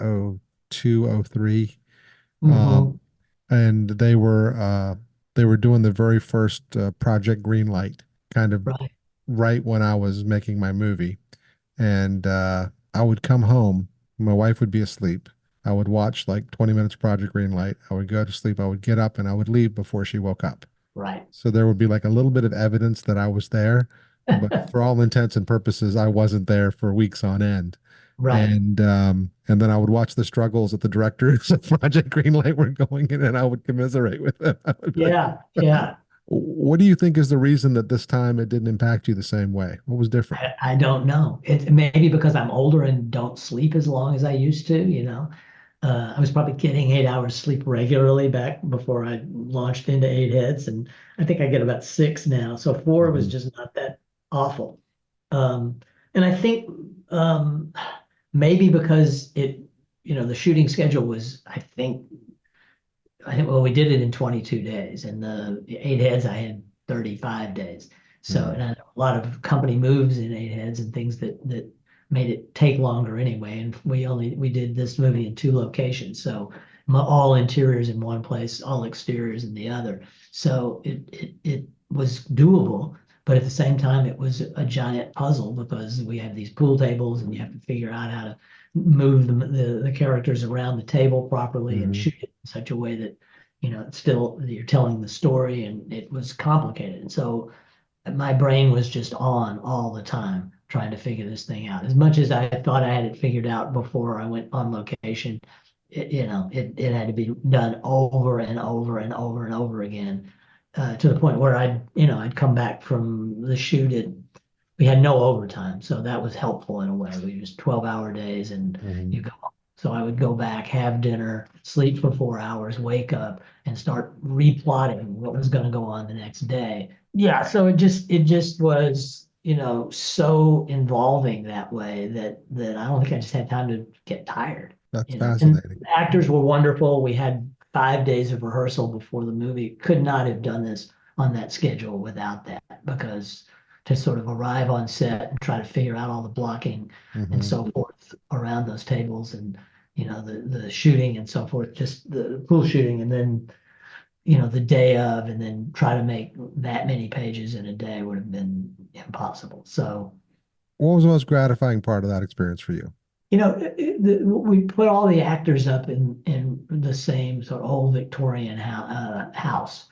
02, 03. Hmm. And they were doing the very first Project Greenlight kind of Right, right when I was making my movie. And I would come home, my wife would be asleep. I would watch like 20 minutes of Project Greenlight. I would go to sleep. I would get up and I would leave before she woke up. right. So there would be like a little bit of evidence that I was there, but for all intents and purposes, I wasn't there for weeks on end. Right. And then I would watch the struggles that the directors of Project Greenlight were going in, and I would commiserate with them. I would be like, Yeah, yeah. what do you think is the reason that this time it didn't impact you the same way? What was different? I don't know. It maybe because I'm older and don't sleep as long as I used to. I was probably getting 8 hours sleep regularly back before I launched into Eight Heads, and I think I get about six now. So four was Mhm. just not that awful. Um, and I think maybe because the shooting schedule was, well, we did it in 22 days, and the Eight Heads I had 35 days. So, Mhm. and I had a lot of company moves in Eight Heads and things that made it take longer anyway. And we did this movie in two locations, so all interiors in one place, all exteriors in the other. So it was doable, but at the same time, it was a giant puzzle because we have these pool tables, and you have to figure out how to move the characters around the table properly and Mhm. shoot it in such a way that it's still you're telling the story, and it was complicated. And so my brain was just on all the time trying to figure this thing out. As much as I thought I had it figured out before I went on location, it had to be done over and over and over and over again, to the point where I'd come back from the shoot we had no overtime, so that was helpful in a way. We just 12-hour days, and Mhm. you go. So I would go back, have dinner, sleep for 4 hours, wake up, and start replotting what was going to go on the next day. Yeah, so it just was, so involving that way that I don't think I just had time to get tired. That's And fascinating. the actors were wonderful. We had 5 days of rehearsal before the movie. Could not have done this on that schedule without that, because to sort of arrive on set and try to figure out all the blocking and Hmm. so forth around those tables, and the shooting and so forth, just the pool shooting, and then the day of, and then try to make that many pages in a day would have been impossible. So What was the most gratifying part of that experience for you? we put all the actors up in the same sort of old Victorian house,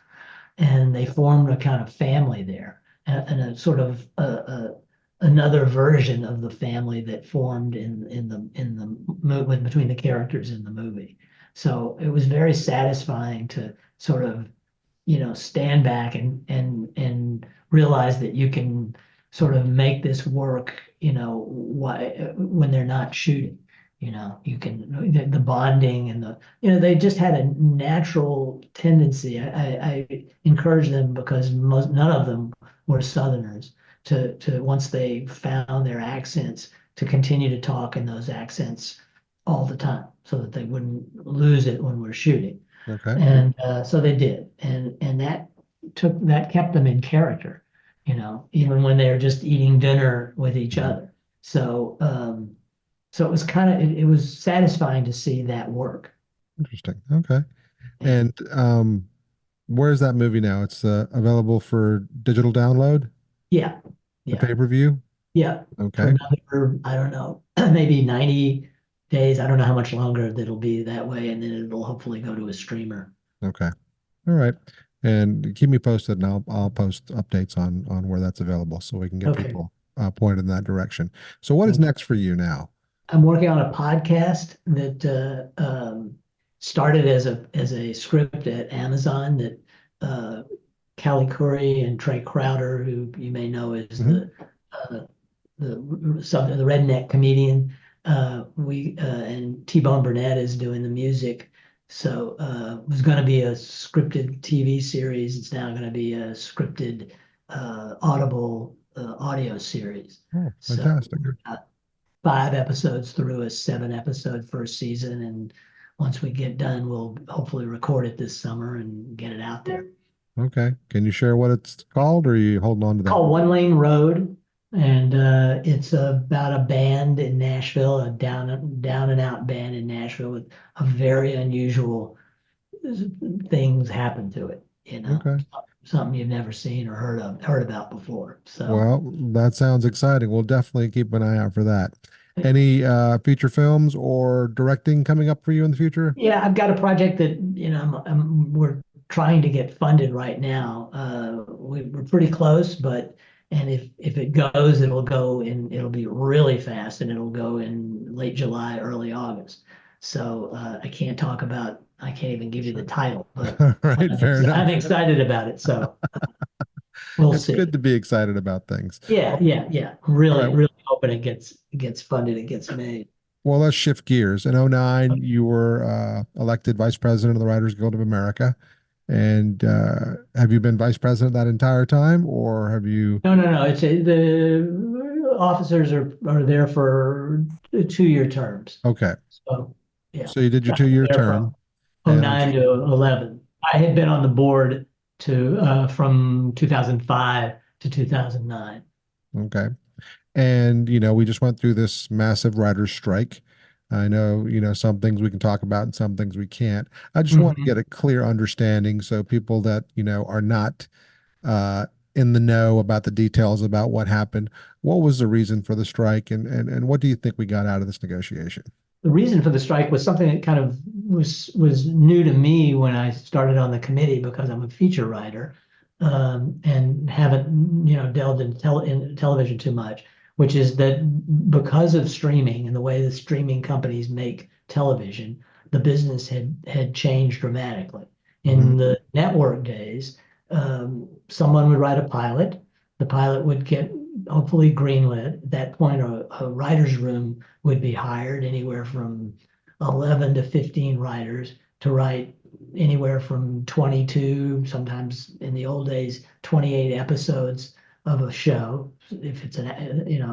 and they formed a kind of family there, and a sort of another version of the family that formed in the movement between the characters in the movie. So it was very satisfying to sort of stand back and realize that you can sort of make this work, when they're not shooting. You can the bonding and they just had a natural tendency. I encourage them because none of them were Southerners to once they found their accents to continue to talk in those accents all the time. so that they wouldn't lose it when we're shooting. Okay. And so they did, and that kept them in character, even when they're just eating dinner with each Mhm. other. So it was it was satisfying to see that work. Interesting. Okay. And And where's that movie now? It's available for digital download, yeah, the yeah, pay-per-view. yeah. For Okay. another, I don't know, maybe 90 days. I don't know how much longer that'll be that way, and then it'll hopefully go to a streamer. Okay. All right. And keep me posted, and I'll post updates on where that's available, so we can get Okay. people pointed in that direction. So, what is Okay. next for you now? I'm working on a podcast that started as a script at Amazon that Callie Curry and Trey Crowder, who you may know is Hmm. uh, the redneck comedian, we and T-Bone Burnett is doing the music. So it was going to be a scripted TV series. It's now going to be a scripted Audible audio series. Oh, So fantastic. we're 5 episodes through a 7 episode first season. And once we get done, we'll hopefully record it this summer and get it out there. Okay. Can you share what it's called, or are you holding on to that? Called One Lane Road. And it's about a band in Nashville, a down and out band in Nashville with a very unusual things happen to it, Okay. something you've never seen or heard about before. So Well, that sounds exciting. We'll definitely keep an eye out for that. Any feature films or directing coming up for you in the future? yeah, I've got a project that we're trying to get funded right now. We're pretty close, but and if it goes, it'll be really fast, and it'll go in late July, early August. So I can't even give you the Sure. title, but All right, fair I'm enough. excited about it. So we'll It's good see. to be excited about things. Yeah, Well, yeah, yeah. all Really, right. really hoping it gets funded, it gets made. Well, let's shift gears. In '09, you were elected vice president of the Writers Guild of America. And have you been vice president that entire time, or have you? No, no, no. The officers are there for 2 year terms. Okay. So yeah, So you did your I was 2 year there term, from and I'm '09 to 11. I had been on the board to from 2005 to 2009. okay. And we just went through this massive writer's strike. I know, some things we can talk about and some things we can't. I just want to Mhm. get a clear understanding so people that, are not uh, in the know about the details about what happened. What was the reason for the strike, and what do you think we got out of this negotiation? The reason for the strike was something that kind of was new to me when I started on the committee because I'm a feature writer, and haven't delved in television too much, which is that because of streaming and the way the streaming companies make television, the business had changed dramatically. Hmm. In the network days, someone would write a pilot, the pilot would get hopefully greenlit. At that point, a writer's room would be hired, anywhere from 11 to 15 writers to write anywhere from 22, sometimes in the old days, 28 episodes of a show, if it's an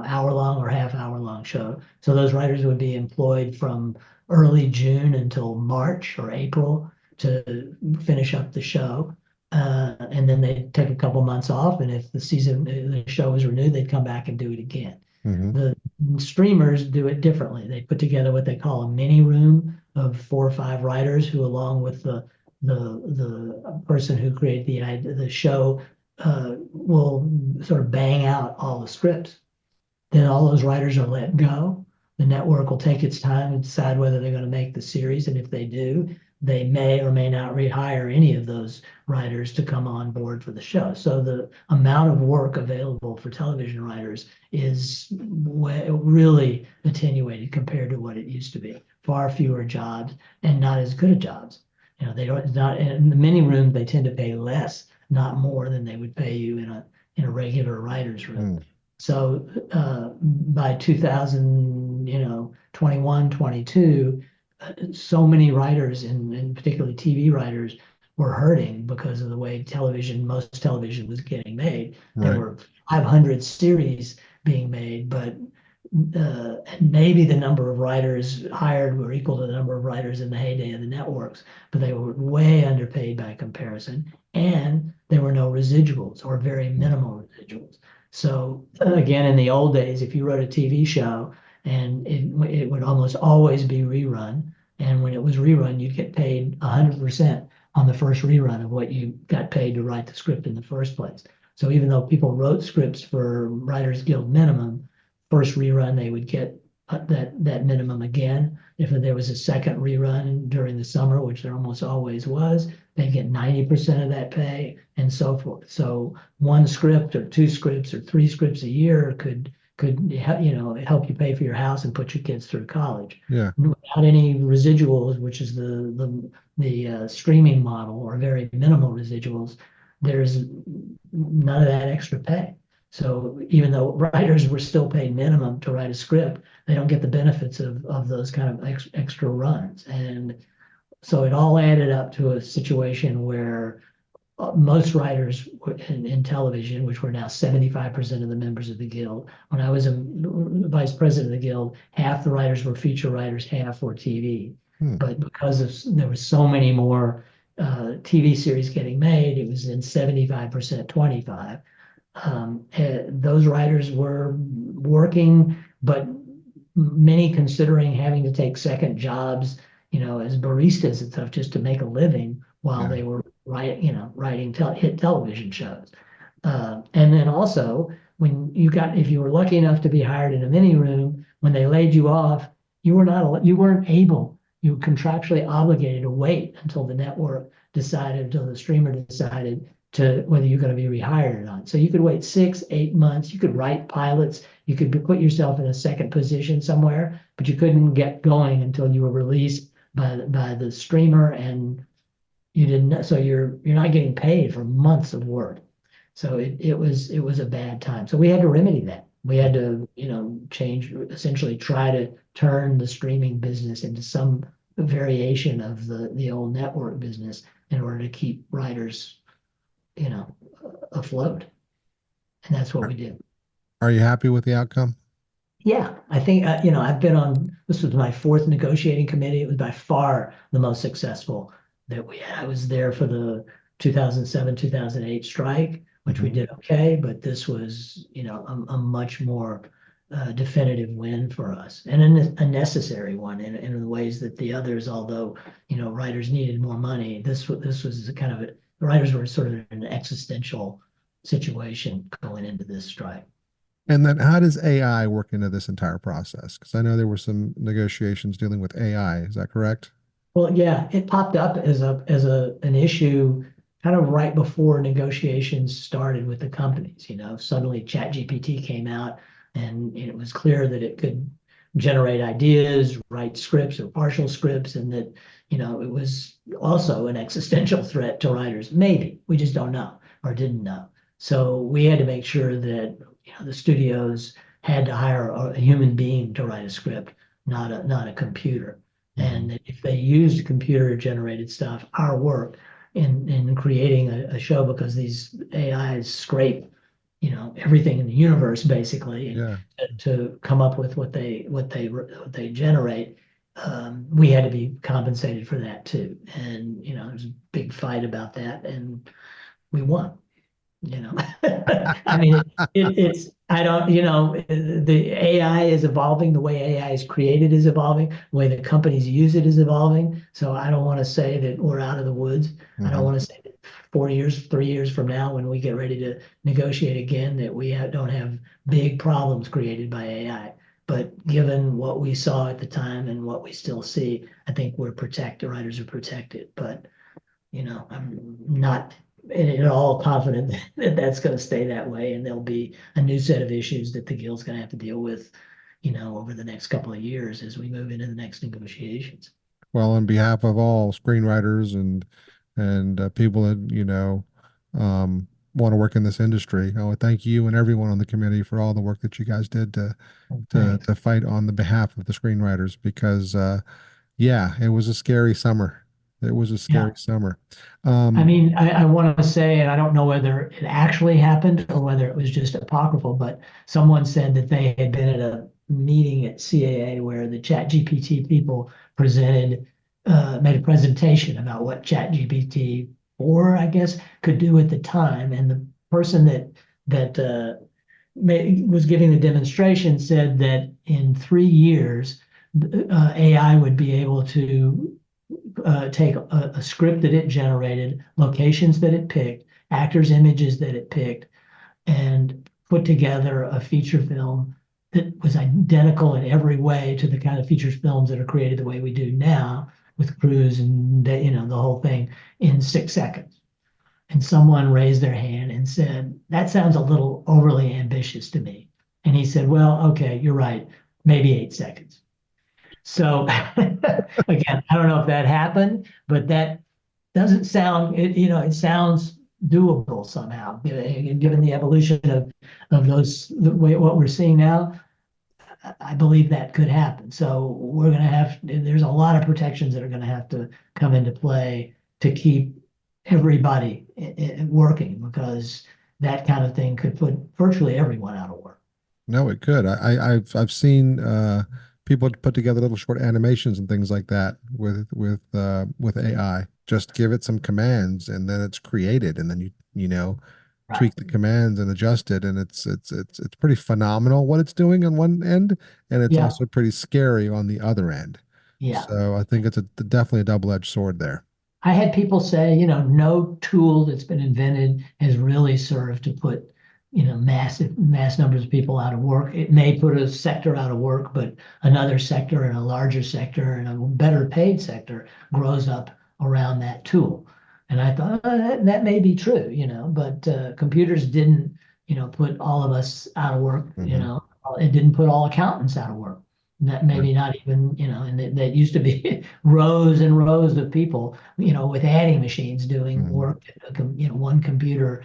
hour long or half hour long show. So those writers would be employed from early June until March or April to finish up the show. And then they'd take a couple months off, and if the show was renewed, they'd come back and do it again. Hmm. The streamers do it differently. They put together what they call a mini room of 4 or 5 writers who, along with the person who created the show, will sort of bang out all the scripts. Then all those writers are let go. The network will take its time and decide whether they're going to make the series, and if they do, they may or may not rehire any of those writers to come on board for the show. So the amount of work available for television writers is really attenuated compared to what it used to be. Far fewer jobs and not as good of jobs. They don't not in the mini room. They tend to pay less, not more, than they would pay you in a regular writer's room. So by 2000, 21, 22, so many writers, and particularly TV writers, were hurting because of the way most television was getting made. There Right. were 500 series being made, but and maybe the number of writers hired were equal to the number of writers in the heyday of the networks, but they were way underpaid by comparison, and there were no residuals or very minimal residuals. So again, in the old days, if you wrote a TV show and it would almost always be rerun, and when it was rerun, you'd get paid 100% on the first rerun of what you got paid to write the script in the first place. So even though people wrote scripts for Writers Guild minimum, first rerun they would get that minimum again. If there was a second rerun during the summer, which there almost always was, they'd get 90% of that pay and so forth. So one script or two scripts or three scripts a year could help you pay for your house and put your kids through college Yeah. without any residuals, which is the streaming model, or very minimal residuals. There's none of that extra pay. So even though writers were still paid minimum to write a script, they don't get the benefits of those kind of extra runs. And so it all added up to a situation where most writers in television, which were now 75% of the members of the guild. When I was a vice president of the guild, half the writers were feature writers, half were TV. Hmm. But because there were so many more TV series getting made, it was in 75%, 25. Those writers were working, but many considering having to take second jobs, as baristas and stuff, just to make a living while they were writing hit television shows. And then also, if you were lucky enough to be hired in a mini room, when they laid you off, you weren't able, you were contractually obligated to wait until until the streamer decided to whether you're going to be rehired or not. So you could wait 6, 8 months. You could write pilots. You could put yourself in a second position somewhere, but you couldn't get going until you were released by the streamer, and you didn't. So you're not getting paid for months of work. So it was a bad time. So we had to remedy that. We had to change, essentially try to turn the streaming business into some variation of the old network business in order to keep writers afloat. And that's what we did. Are you happy with the outcome? Yeah, I think, this was my fourth negotiating committee. It was by far the most successful that we had. I was there for the 2007, 2008 strike, which we did okay, but this was, a much more definitive win for us, and a necessary one in the ways that the others, although, writers needed more money, this was kind of the writers were sort of in an existential situation going into this strike. And then how does AI work into this entire process? Because I know there were some negotiations dealing with AI. Is that correct? Well, yeah, it popped up as an issue kind of right before negotiations started with the companies. Suddenly ChatGPT came out, and it was clear that it could generate ideas, write scripts or partial scripts, and that it was also an existential threat to writers. Maybe we just don't know or didn't know. So we had to make sure that the studios had to hire a human being to write a script, not a computer. And if they used computer generated stuff, our work in creating a show, because these AIs scrape everything in the universe basically, Yeah. to come up with what they generate, we had to be compensated for that too. And there's a big fight about that, and we won. I mean, it's, I don't, the AI is evolving, the way AI is created is evolving, the way the companies use it is evolving. So I don't want to say that we're out of the woods. I don't want to say that 4 years, 3 years from now, when we get ready to negotiate again, that we don't have big problems created by AI. But given what we saw at the time and what we still see, I think we're protected, writers are protected. But, I'm not at all confident that that's going to stay that way, and there'll be a new set of issues that the guild's going to have to deal with, over the next couple of years as we move into the next negotiations. Well, on behalf of all screenwriters and people that want to work in this industry, I want to thank you and everyone on the committee for all the work that you guys did to Thanks. fight on the behalf of the screenwriters, because yeah, it was a scary summer. It was a scary Yeah. summer. I mean, I want to say, and I don't know whether it actually happened or whether it was just apocryphal, but someone said that they had been at a meeting at CAA where the ChatGPT people made a presentation about what ChatGPT 4, I guess, could do at the time. And the person that was giving the demonstration said that in 3 years, AI would be able to take a script that it generated, locations that it picked, actors' images that it picked, and put together a feature film that was identical in every way to the kind of feature films that are created the way we do now with crews and the whole thing in 6 seconds. And someone raised their hand and said, "That sounds a little overly ambitious to me." And he said, "Well, okay, you're right, maybe 8 seconds." So again, I don't know if that happened, but that doesn't sound, it sounds doable somehow, given the evolution of the way what we're seeing now. I believe that could happen. So there's a lot of protections that are going to have to come into play to keep everybody working, because that kind of thing could put virtually everyone out of work. No, it could. I've seen people put together little short animations and things like that with AI. Just give it some commands and then it's created, and then you Right. tweak the commands and adjust it, and it's pretty phenomenal what it's doing on one end, and it's Yeah. also pretty scary on the other end. Yeah. So I think it's definitely a double-edged sword there. I had people say, no tool that's been invented has really served to put, mass numbers of people out of work. It may put a sector out of work, but another sector and a larger sector and a better paid sector grows up around that tool. And I thought, that may be true, but computers didn't, put all of us out of work, Hmm. It didn't put all accountants out of work. That Right. maybe not even, and that used to be rows and rows of people, with adding machines doing Mhm. work that, one computer,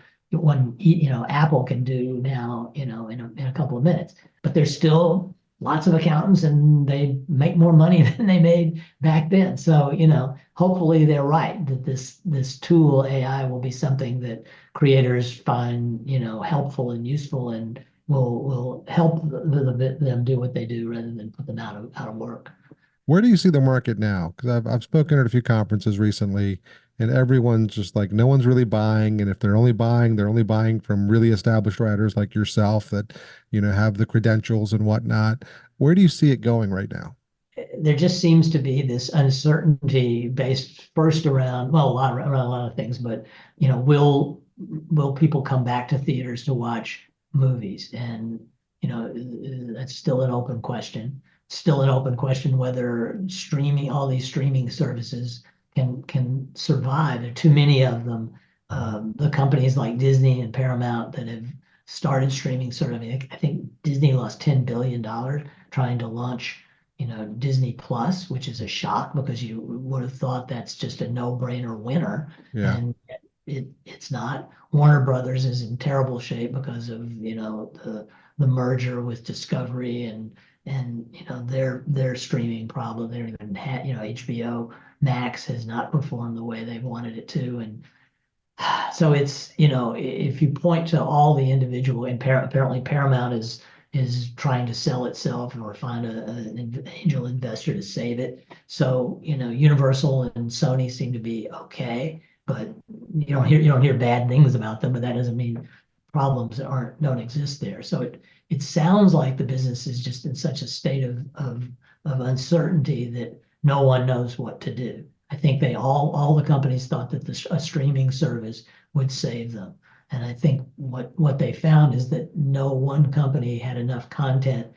Apple can do now, in a couple of minutes. But there's still lots of accountants and they make more money than they made back then. So, hopefully they're right that this tool AI will be something that creators find, helpful and useful, and will help them do what they do rather than put them out of work. Where do you see the market now? Because I've spoken at a few conferences recently, and everyone's just like, no one's really buying. And if they're only buying from really established writers like yourself that, have the credentials and whatnot. Where do you see it going right now? There just seems to be this uncertainty based first around, well, around a lot of things, but will people come back to theaters to watch movies? And that's still an open question. Still an open question whether all these streaming services can survive. There are too many of them. Mhm. The companies like Disney and Paramount that have started streaming I mean, I think Disney lost $10 billion trying to launch, Disney Plus, which is a shock because you would have thought that's just a no-brainer winner. Yeah. And it's not. Warner Brothers is in terrible shape because of, the merger with Discovery, and their streaming problem. They don't even have, HBO Max has not performed the way they've wanted it to. And so it's, if you point to all the individual, and apparently Paramount is trying to sell itself or find an angel investor to save it. So, Universal and Sony seem to be okay, but you don't hear bad things about them, but that doesn't mean problems don't exist there. So it sounds like the business is just in such a state of uncertainty that no one knows what to do. I think all the companies thought that a streaming service would save them. And I think what they found is that no one company had enough content,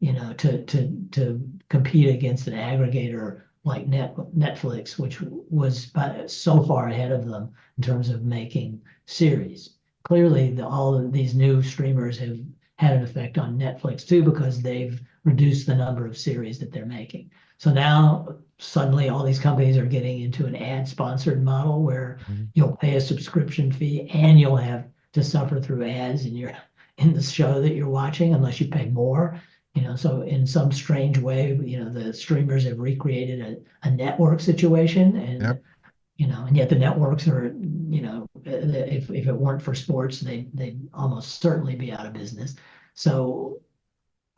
to compete against an aggregator like Netflix, which was so far ahead of them in terms of making series. Clearly, all of these new streamers have had an effect on Netflix too, because they've reduced the number of series that they're making. So now suddenly all these companies are getting into an ad-sponsored model where Mhm. you'll pay a subscription fee and you'll have to suffer through ads in the show that you're watching unless you pay more. So in some strange way, the streamers have recreated a network situation, and Yep. and yet the networks are, if it weren't for sports, they'd almost certainly be out of business. So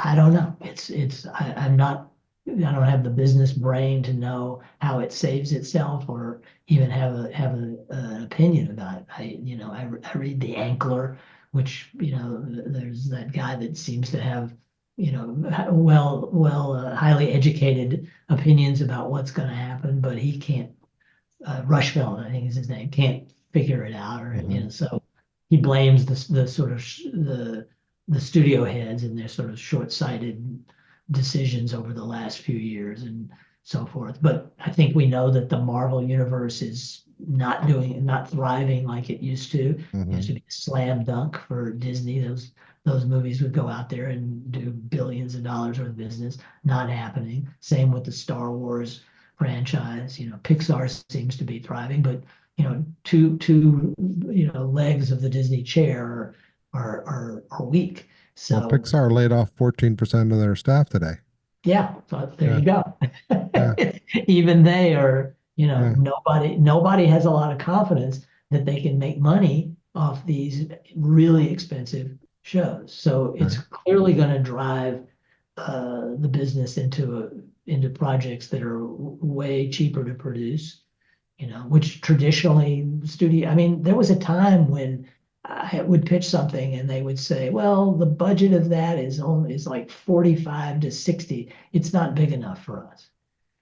I don't know. I'm not, I don't have the business brain to know how it saves itself or even an opinion about it. I read The Ankler, which, there's that guy that seems to have, highly educated opinions about what's going to happen, but he can't, Rushfeld, I think is his name, can't figure it out, or, Mhm. so he blames the sort of the studio heads and their sort of short-sighted decisions over the last few years and so forth. But I think we know that the Marvel universe is not thriving like it used to. It used Mhm. to be a slam dunk for Disney. Those movies would go out there and do billions of dollars worth of business. Not happening. Same with the Star Wars franchise. Pixar seems to be thriving, but two legs of the Disney chair are weak. Well, So Pixar laid off 14% of their staff today. yeah, so there Yeah, you go. yeah, Even they are, yeah. nobody has a lot of confidence that they can make money off these really expensive shows. So it's Right. clearly going to drive the business into projects that are way cheaper to produce, which traditionally studio, I mean, there was a time when I would pitch something and they would say, well, the budget of that is like 45 to 60. It's not big enough for us.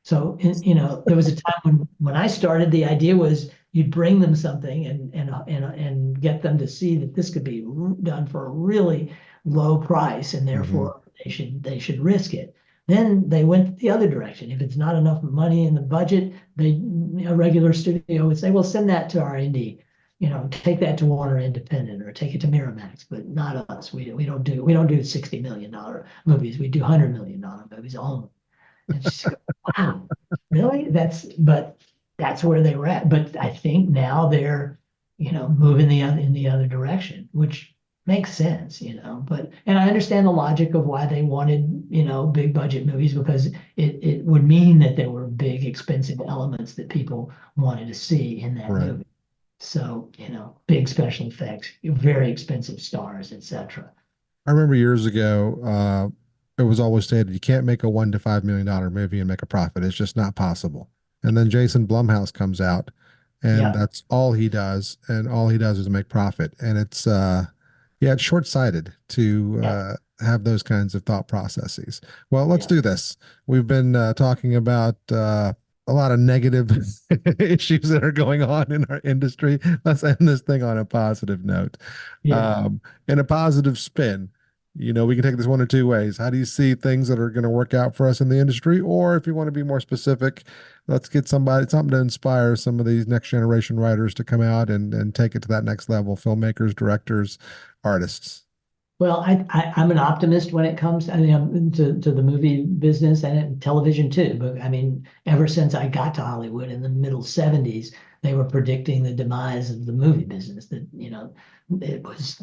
So, there was a time when I started, the idea was you'd bring them something and get them to see that this could be done for a really low price, and Hmm. therefore they should risk it. Then they went the other direction. If it's not enough money in the budget, a regular studio would say, "Well, send that to our indie. Take that to Warner Independent or take it to Miramax, but not us. We don't do $60 million movies. We do $100 million movies only." And just go, wow, really? But that's where they were at. But I think now they're, moving in the other direction, which makes sense, and I understand the logic of why they wanted, big budget movies, because it would mean that there were big, expensive elements that people wanted to see in that Right. movie. So, big special effects, very expensive stars, etc. I remember years ago, it was always stated you can't make a $1 to $5 million movie and make a profit. It's just not possible. And then Jason Blumhouse comes out, and Yeah, that's all he does, and all he does is make profit. And yeah, it's short-sighted to yeah, have those kinds of thought processes. Well, let's yeah, do this. We've been talking about a lot of negative issues that are going on in our industry. Let's end this thing on a positive note. yeah. Um, in a positive spin. We can take this one or two ways. How do you see things that are going to work out for us in the industry? Or if you want to be more specific, let's get something to inspire some of these next generation writers to come out and take it to that next level, filmmakers, directors, artists. Well, I'm an optimist when it comes, I mean, I'm to the movie business and television too. But I mean, ever since I got to Hollywood in the middle 70s, they were predicting the demise of the movie business. That, it was,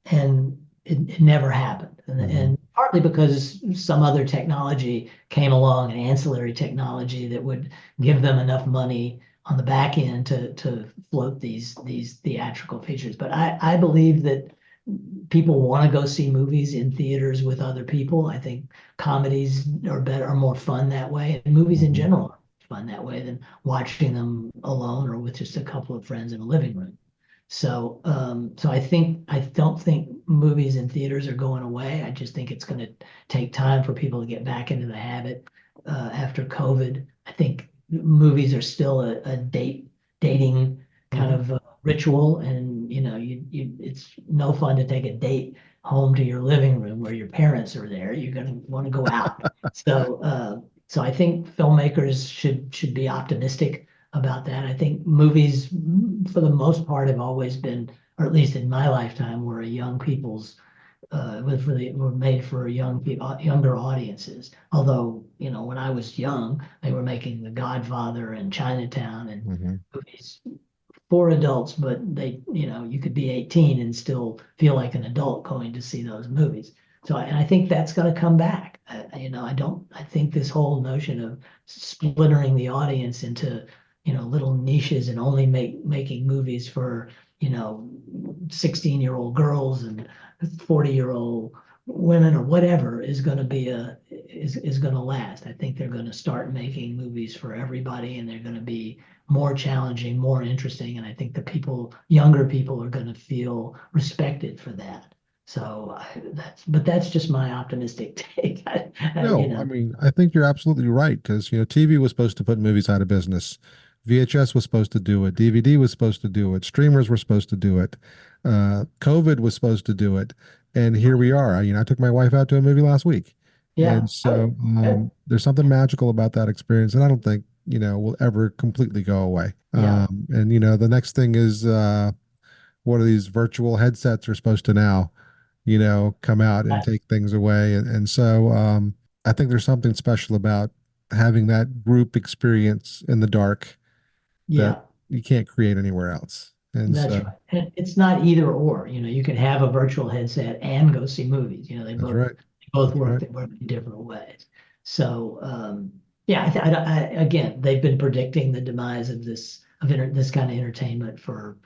and it never happened. And, Hmm. and partly because some other technology came along, an ancillary technology that would give them enough money on the back end to float these theatrical features. But I believe that people want to go see movies in theaters with other people. I think comedies are more fun that way, and movies in Hmm. general are fun that way than watching them alone or with just a couple of friends in a living room. So I don't think movies in theaters are going away. I just think it's going to take time for people to get back into the habit after COVID. I think movies are still a dating kind Hmm. of ritual, and it's no fun to take a date home to your living room where your parents are there. You're going to want to go out. So I think filmmakers should be optimistic about that. I think movies, for the most part, have always been, or at least in my lifetime, were a young people's were made for younger audiences. Although, when I was young, they were making The Godfather and Chinatown and Hmm. movies for adults, but you could be 18 and still feel like an adult going to see those movies. And I think that's going to come back. I think this whole notion of splintering the audience into, little niches and only making movies for, 16-year-old girls and 40-year-old women or whatever is going to be is going to last. I think they're going to start making movies for everybody, and they're going to be more challenging, more interesting, and I think the younger people are going to feel respected for that. So that's just my optimistic take. No, I mean, I think you're absolutely right because, TV was supposed to put movies out of business. VHS was supposed to do it. DVD was supposed to do it. Streamers were supposed to do it. COVID was supposed to do it. And here we are. I took my wife out to a movie last week. Yeah. And so there's something magical about that experience that I don't think, will ever completely go away. Yeah. And, the next thing is what are these virtual headsets are supposed to now, come out and take things away. And so I think there's something special about having that group experience in the dark that Yeah. you can't create anywhere else. And That's so right. And it's not either or. You can have a virtual headset and go see movies. They that's both right. they both That's work. right. They work in different ways. So yeah, again, they've been predicting the demise of this kind of entertainment for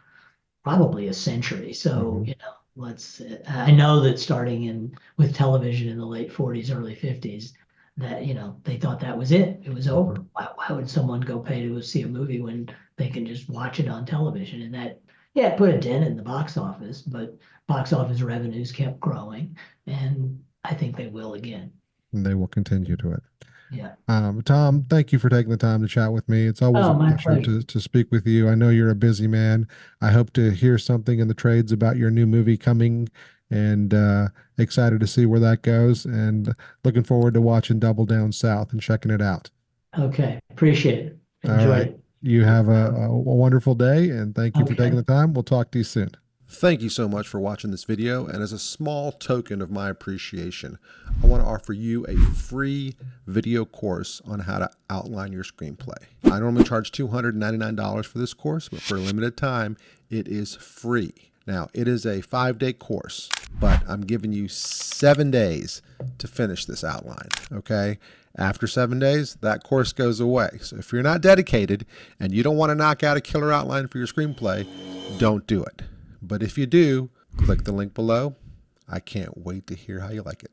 probably a century. So, Hmm. I know that starting with television in the late 40s, early 50s, that, they thought that was it. It was over. Why would someone go pay to see a movie when they can just watch it on television? And that, yeah, it put a dent in the box office, but box office revenues kept growing, and I think they will again. And they will continue to it. Yeah. Tom, thank you for taking the time to chat with me. It's always Oh, a my pleasure pleasure. to speak with you. I know you're a busy man. I hope to hear something in the trades about your new movie coming, and excited to see where that goes, and looking forward to watching Double Down South and checking it out. Okay. Appreciate it. All right. Enjoyed You have a wonderful day, and thank it. you for taking Okay. the time. We'll talk to you soon. Thank you so much for watching this video, and as a small token of my appreciation, I want to offer you a free video course on how to outline your screenplay. I normally charge $299 for this course, but for a limited time, it is free. Now, it is a 5-day course, but I'm giving you 7 days to finish this outline, okay? After 7 days, that course goes away. So if you're not dedicated and you don't want to knock out a killer outline for your screenplay, don't do it. But if you do, click the link below. I can't wait to hear how you like it.